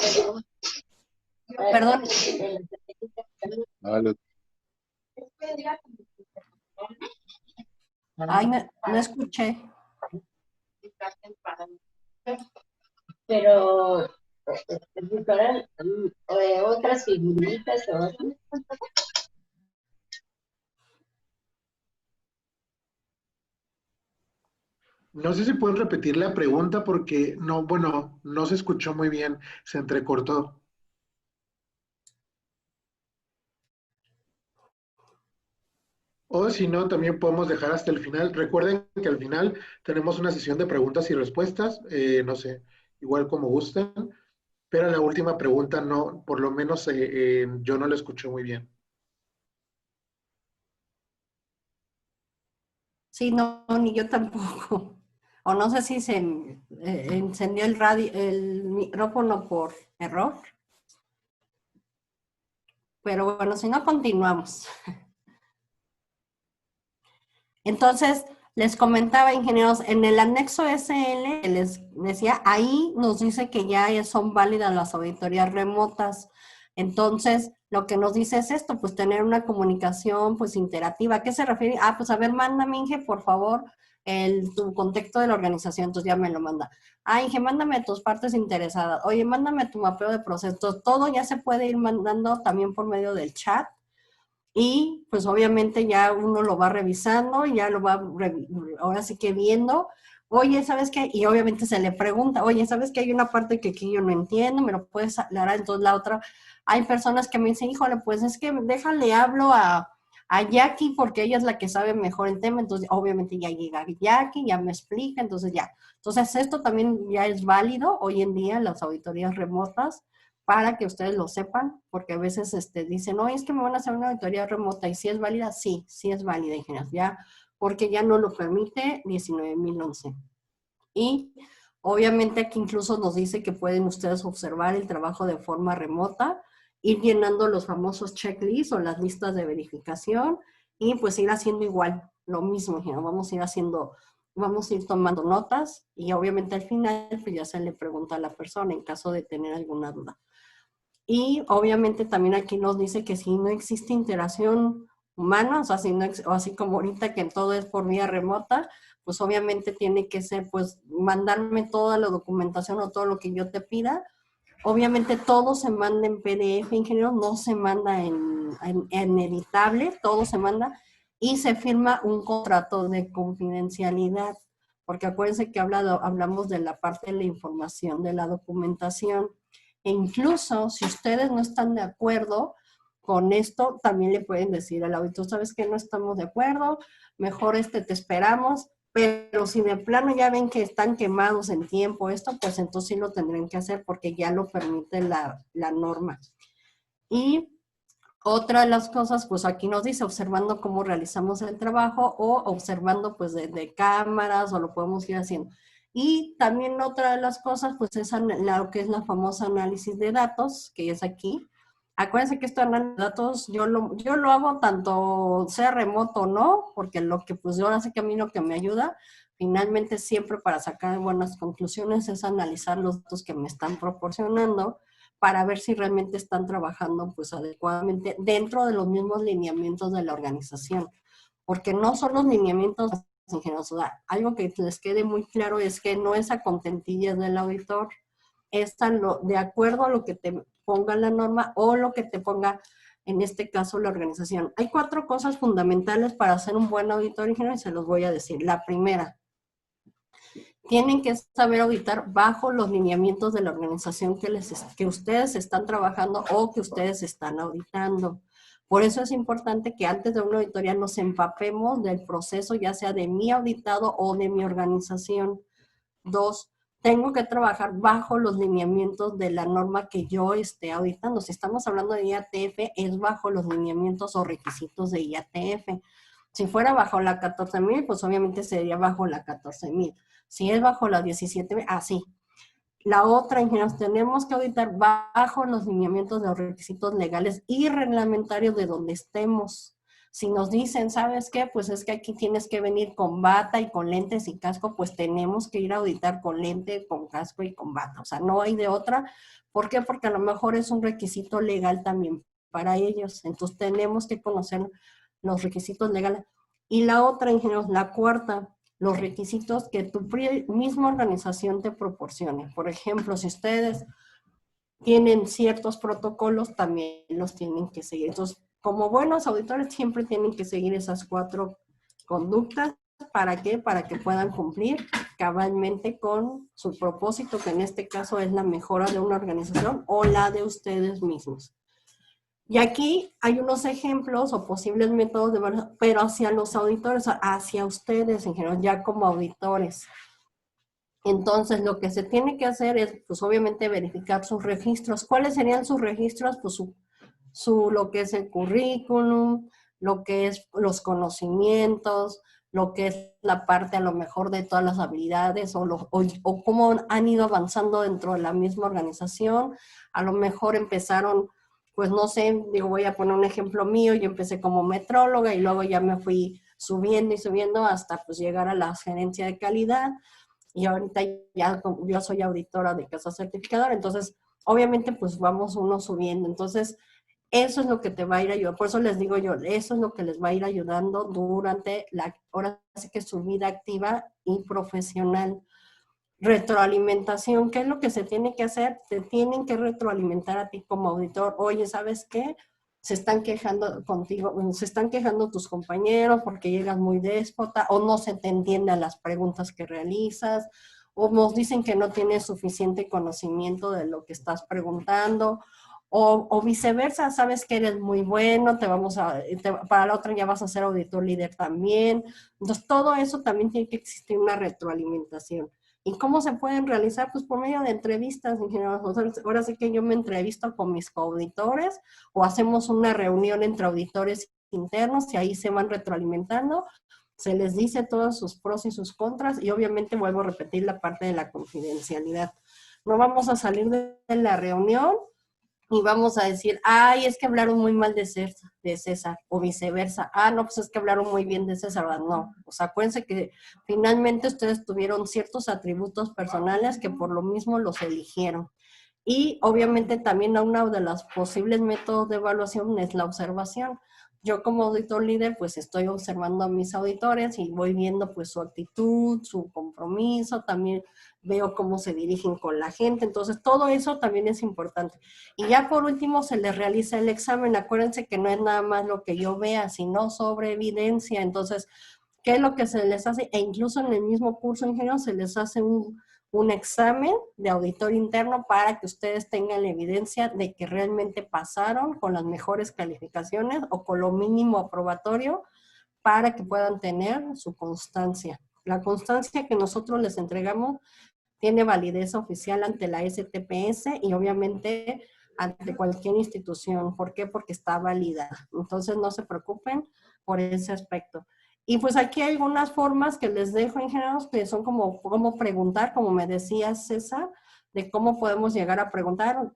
Perdón. Ay, no escuché. Pero para otras figuritas o No sé si puedes repetir la pregunta porque no, bueno, no se escuchó muy bien, se entrecortó. O si no, también podemos dejar hasta el final. Recuerden que al final tenemos una sesión de preguntas y respuestas, no sé, igual como gusten, pero la última pregunta no, por lo menos yo no la escuché muy bien. Sí, no, ni yo tampoco. O no sé si se encendió el radio, el micrófono por error. Pero bueno, si no, continuamos. Entonces, les comentaba, ingenieros, en el anexo SL, les decía, ahí nos dice que ya son válidas las auditorías remotas. Entonces, lo que nos dice es esto, pues tener una comunicación pues interactiva. ¿A qué se refiere? Pues a ver, mándame, Inge, por favor, tu contexto de la organización. Entonces ya me lo manda. Inge, mándame tus partes interesadas. Oye, mándame tu mapeo de procesos. Todo ya se puede ir mandando también por medio del chat. Y pues obviamente ya uno lo va revisando, ya lo va ahora sí que viendo. Oye, ¿sabes qué? Y obviamente se le pregunta, oye, ¿sabes qué? Hay una parte que aquí yo no entiendo, ¿me lo puedes aclarar? Entonces la otra, hay personas que me dicen, híjole, pues es que déjale, hablo a Jackie porque ella es la que sabe mejor el tema. Entonces obviamente ya llega Jackie, ya me explica, entonces ya. Entonces esto también ya es válido hoy en día, las auditorías remotas, para que ustedes lo sepan, porque a veces dicen, no, es que me van a hacer una auditoría remota, y si es válida, sí, sí es válida, ingenieros, ya, porque ya no lo permite 19.011. Y obviamente aquí incluso nos dice que pueden ustedes observar el trabajo de forma remota, ir llenando los famosos checklists o las listas de verificación, y pues ir haciendo igual, lo mismo, ingenieros, vamos a ir tomando notas, y obviamente al final pues ya se le pregunta a la persona en caso de tener alguna duda. Y obviamente también aquí nos dice que si no existe interacción humana, o sea, o así como ahorita que todo es por vía remota, pues obviamente tiene que ser, pues, mandarme toda la documentación o todo lo que yo te pida. Obviamente todo se manda en PDF, ingeniero, no se manda en editable, todo se manda y se firma un contrato de confidencialidad, porque acuérdense que hablamos de la parte de la información, de la documentación. E incluso si ustedes no están de acuerdo con esto, también le pueden decir al auditor, ¿sabes qué? No estamos de acuerdo, mejor te esperamos, pero si de plano ya ven que están quemados en tiempo esto, pues entonces sí lo tendrán que hacer porque ya lo permite la norma. Y otra de las cosas, pues aquí nos dice, observando cómo realizamos el trabajo o observando pues de cámaras o lo podemos ir haciendo. Y también otra de las cosas, pues es lo que es la famosa análisis de datos, que es aquí. Acuérdense que esto de análisis de datos yo lo hago tanto sea remoto o no, porque lo que pues yo ahora sé que a mí lo que me ayuda, finalmente siempre para sacar buenas conclusiones es analizar los datos que me están proporcionando para ver si realmente están trabajando pues adecuadamente dentro de los mismos lineamientos de la organización. Porque no son los lineamientos ingenieros. O sea, algo que les quede muy claro es que no es a contentillas del auditor, es de acuerdo a lo que te ponga la norma o lo que te ponga, en este caso, la organización. Hay 4 cosas fundamentales para hacer un buen auditor ingeniero y se los voy a decir. La primera, tienen que saber auditar bajo los lineamientos de la organización que ustedes están trabajando o que ustedes están auditando. Por eso es importante que antes de una auditoría nos empapemos del proceso, ya sea de mi auditado o de mi organización. 2, tengo que trabajar bajo los lineamientos de la norma que yo esté auditando. Si estamos hablando de IATF, es bajo los lineamientos o requisitos de IATF. Si fuera bajo la 14.000, pues obviamente sería bajo la 14.000. Si es bajo la 17.000, así. La otra, ingenieros, tenemos que auditar bajo los lineamientos de los requisitos legales y reglamentarios de donde estemos. Si nos dicen, ¿sabes qué? Pues es que aquí tienes que venir con bata y con lentes y casco, pues tenemos que ir a auditar con lente, con casco y con bata. O sea, no hay de otra. ¿Por qué? Porque a lo mejor es un requisito legal también para ellos. Entonces tenemos que conocer los requisitos legales. Y la otra, ingenieros, la cuarta, los requisitos que tu misma organización te proporcione. Por ejemplo, si ustedes tienen ciertos protocolos, también los tienen que seguir. Entonces, como buenos auditores, siempre tienen que seguir esas 4 conductas. ¿Para qué? Para que puedan cumplir cabalmente con su propósito, que en este caso es la mejora de una organización o la de ustedes mismos. Y aquí hay unos ejemplos o posibles métodos de evaluación, pero hacia los auditores, hacia ustedes en general, ya como auditores. Entonces, lo que se tiene que hacer es, pues obviamente, verificar sus registros. ¿Cuáles serían sus registros? Pues lo que es el currículum, lo que es los conocimientos, lo que es la parte a lo mejor de todas las habilidades o cómo han ido avanzando dentro de la misma organización. A lo mejor empezaron, pues no sé, digo, voy a poner un ejemplo mío, yo empecé como metróloga y luego ya me fui subiendo y subiendo hasta pues llegar a la gerencia de calidad. Y ahorita ya yo soy auditora de casa certificadora, entonces obviamente pues vamos uno subiendo. Entonces eso es lo que te va a ir ayudando, por eso les digo yo, eso es lo que les va a ir ayudando durante ahora sí que su vida activa y profesional. Retroalimentación, ¿qué es lo que se tiene que hacer? Te tienen que retroalimentar a ti como auditor. Oye, ¿sabes qué? Se están quejando contigo, se están quejando tus compañeros porque llegas muy déspota o no se te entienden las preguntas que realizas o nos dicen que no tienes suficiente conocimiento de lo que estás preguntando o viceversa, sabes que eres muy bueno, para la otra ya vas a ser auditor líder también. Entonces todo eso también tiene que existir una retroalimentación. ¿Y cómo se pueden realizar? Pues por medio de entrevistas, ingenieros. Ahora sí que yo me entrevisto con mis coauditores o hacemos una reunión entre auditores internos y ahí se van retroalimentando. Se les dice todos sus pros y sus contras y obviamente vuelvo a repetir la parte de la confidencialidad. No vamos a salir de la reunión y vamos a decir, ay, es que hablaron muy mal de César, o viceversa. Ah, no, pues es que hablaron muy bien de César. No, o sea, acuérdense que finalmente ustedes tuvieron ciertos atributos personales que por lo mismo los eligieron. Y obviamente también uno de los posibles métodos de evaluación es la observación. Yo como auditor líder pues estoy observando a mis auditores y voy viendo pues su actitud, su compromiso, también veo cómo se dirigen con la gente, entonces todo eso también es importante. Y ya por último se les realiza el examen, acuérdense que no es nada más lo que yo vea, sino sobre evidencia, entonces, ¿qué es lo que se les hace? E incluso en el mismo curso de ingeniero se les hace un examen de auditor interno para que ustedes tengan la evidencia de que realmente pasaron con las mejores calificaciones o con lo mínimo aprobatorio para que puedan tener su constancia. La constancia que nosotros les entregamos tiene validez oficial ante la STPS y obviamente ante cualquier institución. ¿Por qué? Porque está validada. Entonces no se preocupen por ese aspecto. Y pues aquí hay algunas formas que les dejo, ingenieros, que son como cómo preguntar, como me decía César, de cómo podemos llegar a preguntar.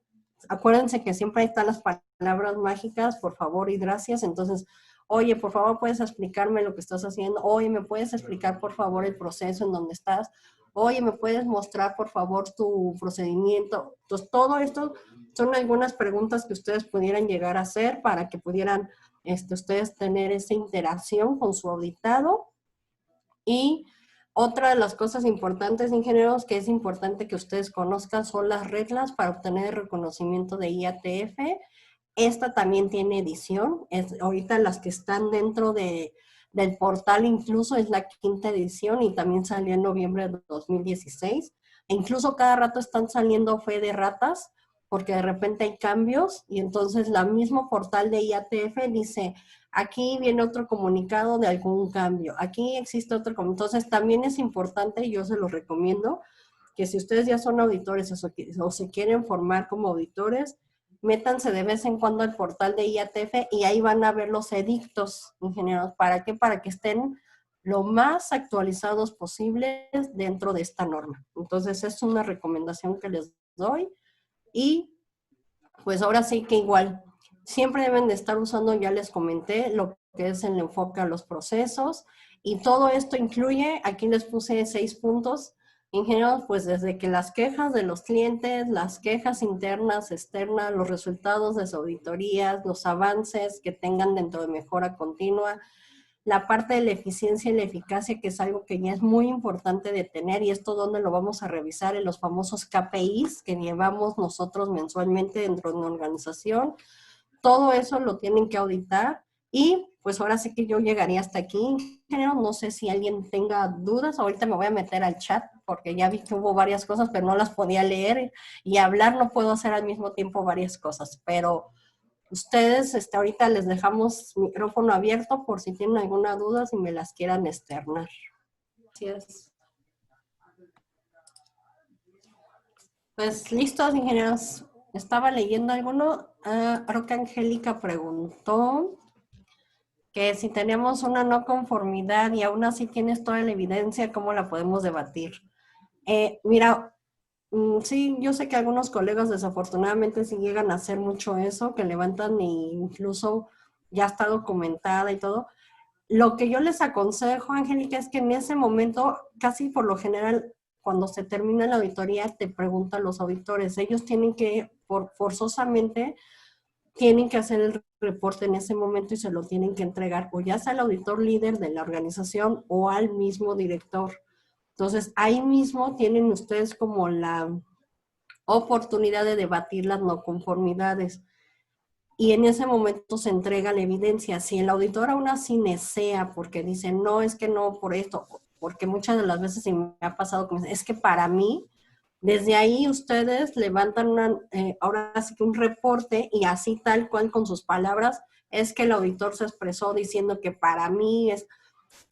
Acuérdense que siempre ahí están las palabras mágicas, por favor y gracias. Entonces, oye, por favor, ¿puedes explicarme lo que estás haciendo? Oye, ¿me puedes explicar, por favor, el proceso en donde estás? Oye, ¿me puedes mostrar, por favor, tu procedimiento? Entonces, todo esto son algunas preguntas que ustedes pudieran llegar a hacer para que pudieran ustedes tener esa interacción con su auditado. Y otra de las cosas importantes, ingenieros, que es importante que ustedes conozcan son las reglas para obtener el reconocimiento de IATF. Esta también tiene edición. Ahorita las que están dentro del portal incluso es la 5ª edición y también salió en noviembre de 2016. E incluso cada rato están saliendo fe de ratas porque de repente hay cambios y entonces la mismo portal de IATF dice, aquí viene otro comunicado de algún cambio, aquí existe otro comunicado. Entonces también es importante, yo se los recomiendo, que si ustedes ya son auditores o se quieren formar como auditores, métanse de vez en cuando al portal de IATF y ahí van a ver los edictos, ingenieros. ¿Para qué? Para que estén lo más actualizados posibles dentro de esta norma. Entonces es una recomendación que les doy. Y pues ahora sí que igual, siempre deben de estar usando, ya les comenté, lo que es el enfoque a los procesos. Y todo esto incluye, aquí les puse 6 puntos, ingenieros, pues desde que las quejas de los clientes, las quejas internas, externas, los resultados de sus auditorías, los avances que tengan dentro de mejora continua, la parte de la eficiencia y la eficacia, que es algo que ya es muy importante de tener, y esto donde lo vamos a revisar en los famosos KPIs que llevamos nosotros mensualmente dentro de una organización. Todo eso lo tienen que auditar y pues ahora sí que yo llegaría hasta aquí. No sé si alguien tenga dudas, ahorita me voy a meter al chat porque ya vi que hubo varias cosas, pero no las podía leer y hablar no puedo hacer al mismo tiempo varias cosas, pero ustedes, ahorita les dejamos micrófono abierto por si tienen alguna duda, si me las quieran externar. Gracias. Pues listos, ingenieros. Estaba leyendo alguno. Creo que Angélica preguntó que si tenemos una no conformidad y aún así tienes toda la evidencia, ¿cómo la podemos debatir? Mira, sí, yo sé que algunos colegas desafortunadamente sí llegan a hacer mucho eso, que levantan e incluso ya está documentada y todo. Lo que yo les aconsejo, Angélica, es que en ese momento, casi por lo general, cuando se termina la auditoría, te preguntan los auditores. Ellos tienen que, forzosamente, tienen que hacer el reporte en ese momento y se lo tienen que entregar o ya sea al auditor líder de la organización o al mismo director. Entonces, ahí mismo tienen ustedes como la oportunidad de debatir las no conformidades. Y en ese momento se entrega la evidencia. Si el auditor aún así nesea porque dice, no, es que no por esto, porque muchas de las veces sí me ha pasado, es que para mí, desde ahí ustedes levantan ahora sí que un reporte y así tal cual con sus palabras, es que el auditor se expresó diciendo que para mí es,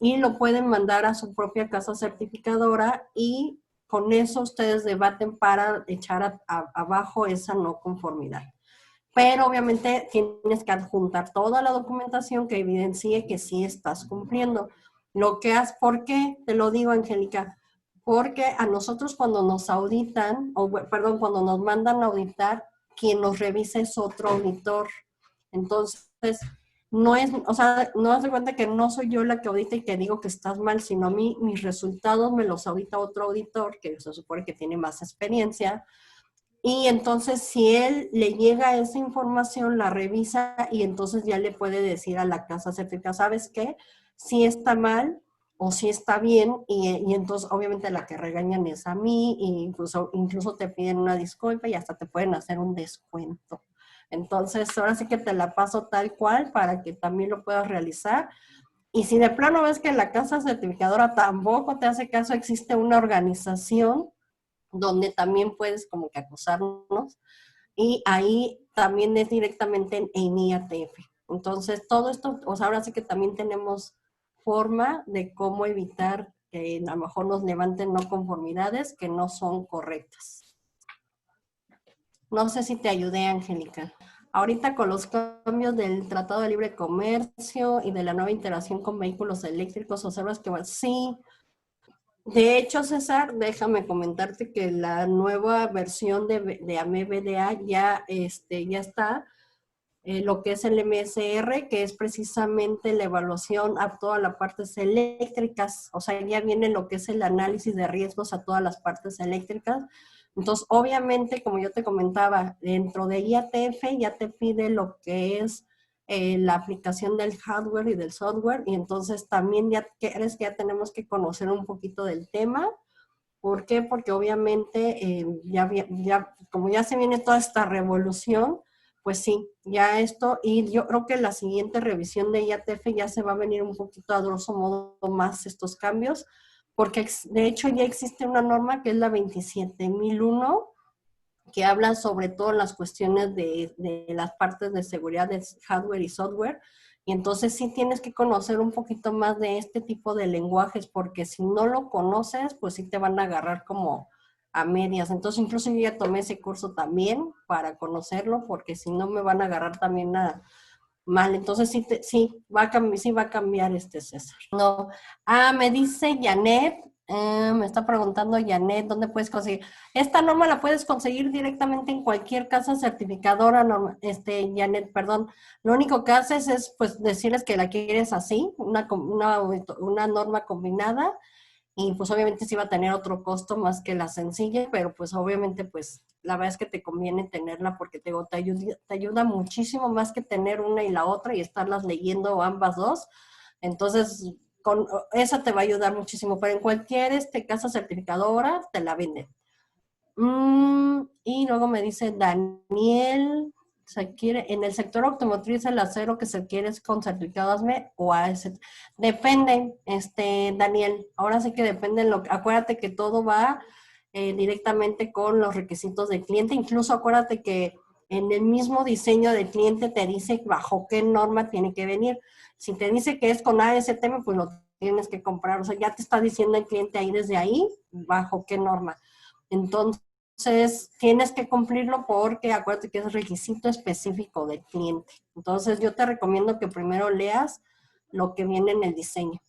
y lo pueden mandar a su propia casa certificadora y con eso ustedes debaten para echar abajo esa no conformidad. Pero obviamente tienes que adjuntar toda la documentación que evidencie que sí estás cumpliendo. Lo que haces, ¿por qué? Te lo digo, Angélica, porque a nosotros cuando nos auditan, cuando nos mandan a auditar, quien nos revisa es otro auditor. Entonces, no es, o sea, no das de cuenta que no soy yo la que audita y que digo que estás mal, sino a mí, mis resultados me los audita otro auditor, que se supone que tiene más experiencia. Y entonces, si él le llega esa información, la revisa y entonces ya le puede decir a la casa certificada, ¿sabes qué? Si está mal o si está bien, y entonces obviamente la que regañan es a mí, e incluso te piden una disculpa y hasta te pueden hacer un descuento. Entonces, ahora sí que te la paso tal cual para que también lo puedas realizar. Y si de plano ves que la casa certificadora tampoco te hace caso, existe una organización donde también puedes como que acusarnos y ahí también es directamente en IATF. Entonces, todo esto, o sea, ahora sí que también tenemos forma de cómo evitar que a lo mejor nos levanten no conformidades que no son correctas. No sé si te ayudé, Angélica. ahorita con los cambios del Tratado de Libre Comercio y de la nueva interacción con vehículos eléctricos, observas que sí. De hecho, César, déjame comentarte que la nueva versión de AME-BDA ya está, lo que es el MSR, que es precisamente la evaluación a todas las partes eléctricas, o sea, ya viene lo que es el análisis de riesgos a todas las partes eléctricas. Entonces, obviamente, como yo te comentaba, dentro de IATF ya te pide lo que es la aplicación del hardware y del software, y entonces también ya tenemos que conocer un poquito del tema. ¿Por qué? Porque obviamente como ya se viene toda esta revolución, pues sí, ya esto, y yo creo que la siguiente revisión de IATF ya se va a venir un poquito a grosso modo más estos cambios, porque de hecho ya existe una norma que es la 27001, que habla sobre todo las cuestiones de las partes de seguridad de hardware y software, y entonces sí tienes que conocer un poquito más de este tipo de lenguajes, porque si no lo conoces, pues sí te van a agarrar como a medias. Entonces incluso yo ya tomé ese curso también para conocerlo, porque si no me van a agarrar también mal. Entonces sí va a cambiar César. No. Me dice Janet, me está preguntando Janet, ¿dónde puedes conseguir? Esta norma la puedes conseguir directamente en cualquier casa certificadora, Janet, perdón. Lo único que haces es pues decirles que la quieres así, una norma combinada, y pues obviamente sí va a tener otro costo más que la sencilla, pero pues obviamente pues la verdad es que te conviene tenerla porque te ayuda muchísimo más que tener una y la otra y estarlas leyendo ambas dos. Entonces, con esa te va a ayudar muchísimo, pero en cualquier casa certificadora te la venden. Y luego me dice Daniel, en el sector automotriz el acero que se quiere es con certificado ASME o AS. Depende, Daniel, ahora sí que depende, acuérdate que todo va directamente con los requisitos del cliente, incluso acuérdate que en el mismo diseño del cliente te dice bajo qué norma tiene que venir. Si te dice que es con ASTM, pues lo tienes que comprar, o sea, ya te está diciendo el cliente ahí desde ahí bajo qué norma. Entonces, tienes que cumplirlo porque acuérdate que es requisito específico del cliente. Entonces, yo te recomiendo que primero leas lo que viene en el diseño.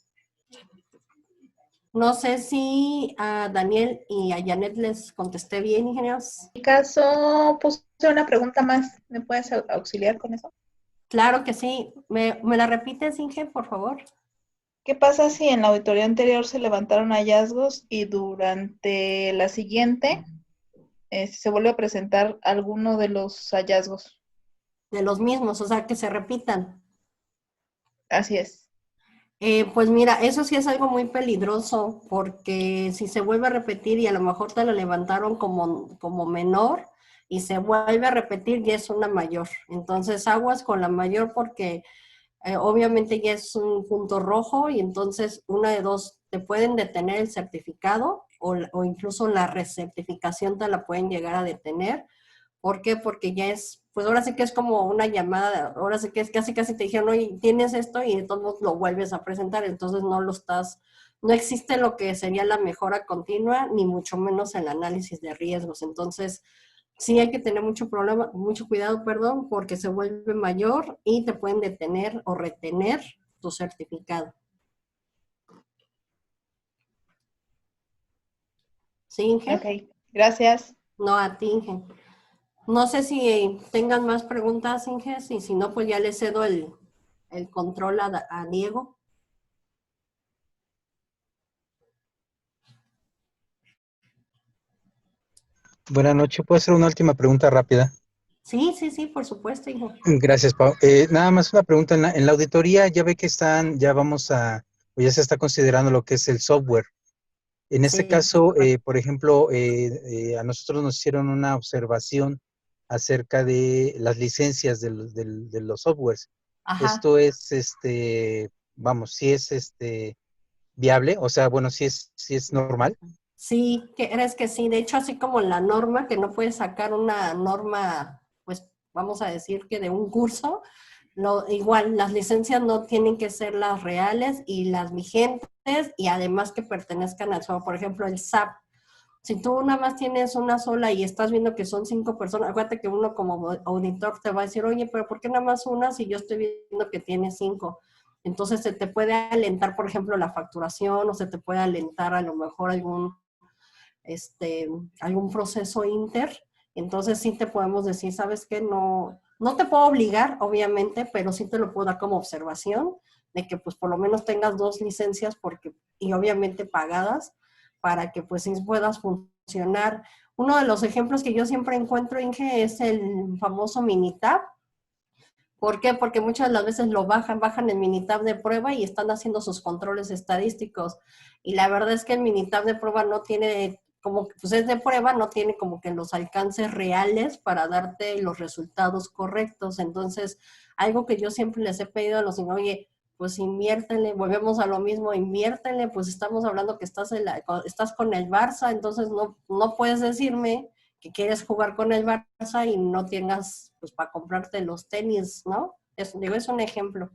No sé si a Daniel y a Janet les contesté bien, ingenieros. En mi caso, puse una pregunta más. ¿Me puedes auxiliar con eso? Claro que sí. ¿Me la repites, Inge, por favor? ¿Qué pasa si en la auditoría anterior se levantaron hallazgos y durante la siguiente se vuelve a presentar alguno de los hallazgos? De los mismos, o sea, que se repitan. Así es. Pues mira, eso sí es algo muy peligroso, porque si se vuelve a repetir y a lo mejor te lo levantaron como menor y se vuelve a repetir, ya es una mayor. Entonces aguas con la mayor porque obviamente ya es un punto rojo y entonces una de dos, te pueden detener el certificado o incluso la recertificación te la pueden llegar a detener. ¿Por qué? Porque ya es, pues ahora sí que es como una llamada, ahora sí que es casi te dijeron, oye, tienes esto y entonces lo vuelves a presentar, entonces no existe lo que sería la mejora continua, ni mucho menos el análisis de riesgos. Entonces, sí hay que tener mucho cuidado, porque se vuelve mayor y te pueden detener o retener tu certificado. ¿Sí, Inge? Ok, gracias. No, a ti, Inge. No sé si tengan más preguntas, Inge, y si no, pues ya le cedo el control a Diego. Buenas noches. ¿Puedo hacer una última pregunta rápida? Sí, por supuesto, Inge. Gracias, Pau. Nada más una pregunta. En la auditoría ya ve que ya se está considerando lo que es el software. En este Sí. caso, por ejemplo, a nosotros nos hicieron una observación acerca de las licencias de los softwares. Ajá. Esto es, si es viable, o sea, bueno, si es normal. Sí, crees que sí. De hecho, así como la norma, que no puedes sacar una norma, pues vamos a decir que de un curso, igual las licencias no tienen que ser las reales y las vigentes y además que pertenezcan al software. Por ejemplo, el SAP. Si tú nada más tienes una sola y estás viendo que son 5 personas, acuérdate que uno como auditor te va a decir, oye, pero ¿por qué nada más una si yo estoy viendo que tiene 5? Entonces se te puede alentar, por ejemplo, la facturación o se te puede alentar a lo mejor algún proceso inter. Entonces sí te podemos decir, ¿sabes qué? No te puedo obligar, obviamente, pero sí te lo puedo dar como observación de que pues por lo menos tengas 2 licencias y obviamente pagadas para que pues sí puedas funcionar. Uno de los ejemplos que yo siempre encuentro, Inge, es el famoso Minitab. ¿Por qué? Porque muchas de las veces lo bajan el Minitab de prueba y están haciendo sus controles estadísticos. Y la verdad es que el Minitab de prueba no tiene, como pues es de prueba, no tiene como que los alcances reales para darte los resultados correctos. Entonces, algo que yo siempre les he pedido a los niños, oye, pues inviértele, volvemos a lo mismo, inviértele, pues estamos hablando que estás con el Barça, entonces no puedes decirme que quieres jugar con el Barça y no tengas pues para comprarte los tenis, ¿no? Es un ejemplo.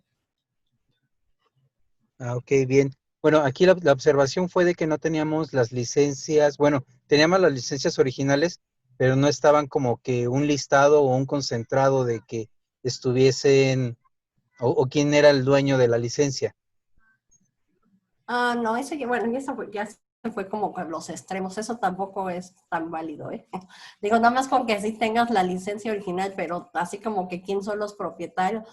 Ok, bien. Bueno, aquí la observación fue de que no teníamos las licencias, bueno, teníamos las licencias originales, pero no estaban como que un listado o un concentrado de que estuviesen, o quién era el dueño de la licencia. No, eso ya se fue como con los extremos, eso tampoco es tan válido, ¿eh? Digo, nada más con que sí tengas la licencia original, pero así como que quién son los propietarios.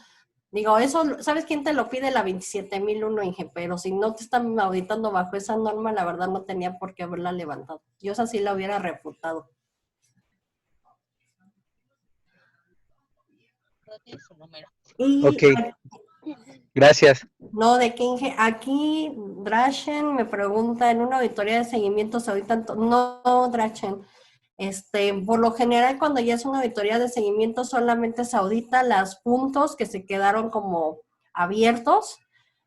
Digo, eso, ¿sabes quién te lo pide? La 27001, Inge, pero si no te están auditando bajo esa norma, la verdad no tenía por qué haberla levantado. Yo esa sí la hubiera refutado. No tiene su número. Y Ok, gracias. no, de que Inge, aquí Drachen me pregunta en una auditoría de seguimiento se auditan, no, Drachen, por lo general cuando ya es una auditoría de seguimiento solamente se audita los puntos que se quedaron como abiertos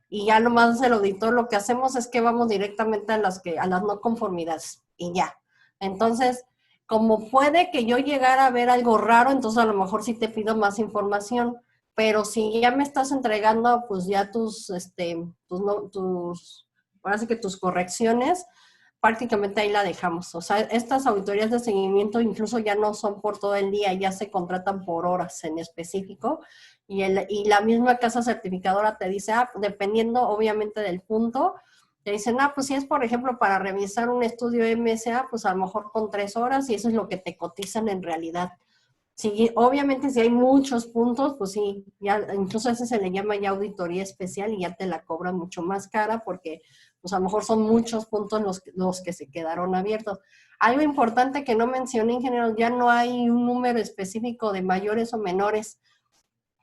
y ya nomás el auditor lo que hacemos es que vamos directamente a las no conformidades y ya. Entonces, como puede que yo llegara a ver algo raro, entonces a lo mejor sí te pido más información, pero si ya me estás entregando pues ya ahora sí que tus correcciones, prácticamente ahí la dejamos. O sea, estas auditorías de seguimiento incluso ya no son por todo el día, ya se contratan por horas en específico. Y la misma casa certificadora te dice, dependiendo obviamente del punto, te dicen, pues si es por ejemplo para revisar un estudio MSA, pues a lo mejor con 3 horas y eso es lo que te cotizan en realidad. Sí, obviamente si hay muchos puntos, pues sí, ya, incluso a ese se le llama ya auditoría especial y ya te la cobran mucho más cara porque pues a lo mejor son muchos puntos los que se quedaron abiertos. Algo importante que no mencioné, ingeniero, ya no hay un número específico de mayores o menores.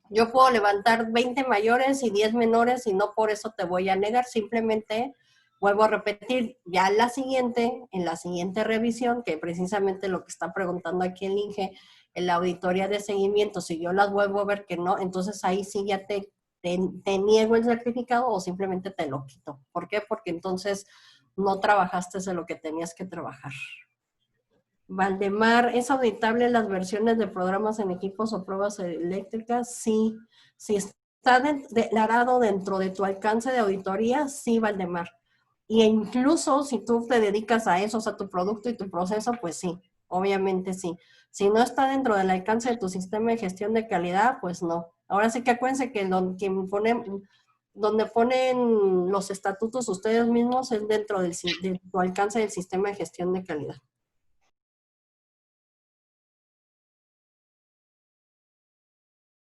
Yo puedo levantar 20 mayores y 10 menores y no por eso te voy a negar, simplemente vuelvo a repetir, ya en la siguiente revisión, que precisamente lo que está preguntando aquí el INGE, en la auditoría de seguimiento, si yo las vuelvo a ver que no, entonces ahí sí ya te niego el certificado o simplemente te lo quito. ¿Por qué? Porque entonces no trabajaste de lo que tenías que trabajar. Valdemar, ¿es auditable las versiones de programas en equipos o pruebas eléctricas? Sí. Si está declarado dentro de tu alcance de auditoría, sí, Valdemar. Y incluso si tú te dedicas a eso, o sea, tu producto y tu proceso, pues sí, obviamente sí. Si no está dentro del alcance de tu sistema de gestión de calidad, pues no. Ahora sí que acuérdense que donde ponen los estatutos ustedes mismos es dentro de tu alcance del sistema de gestión de calidad.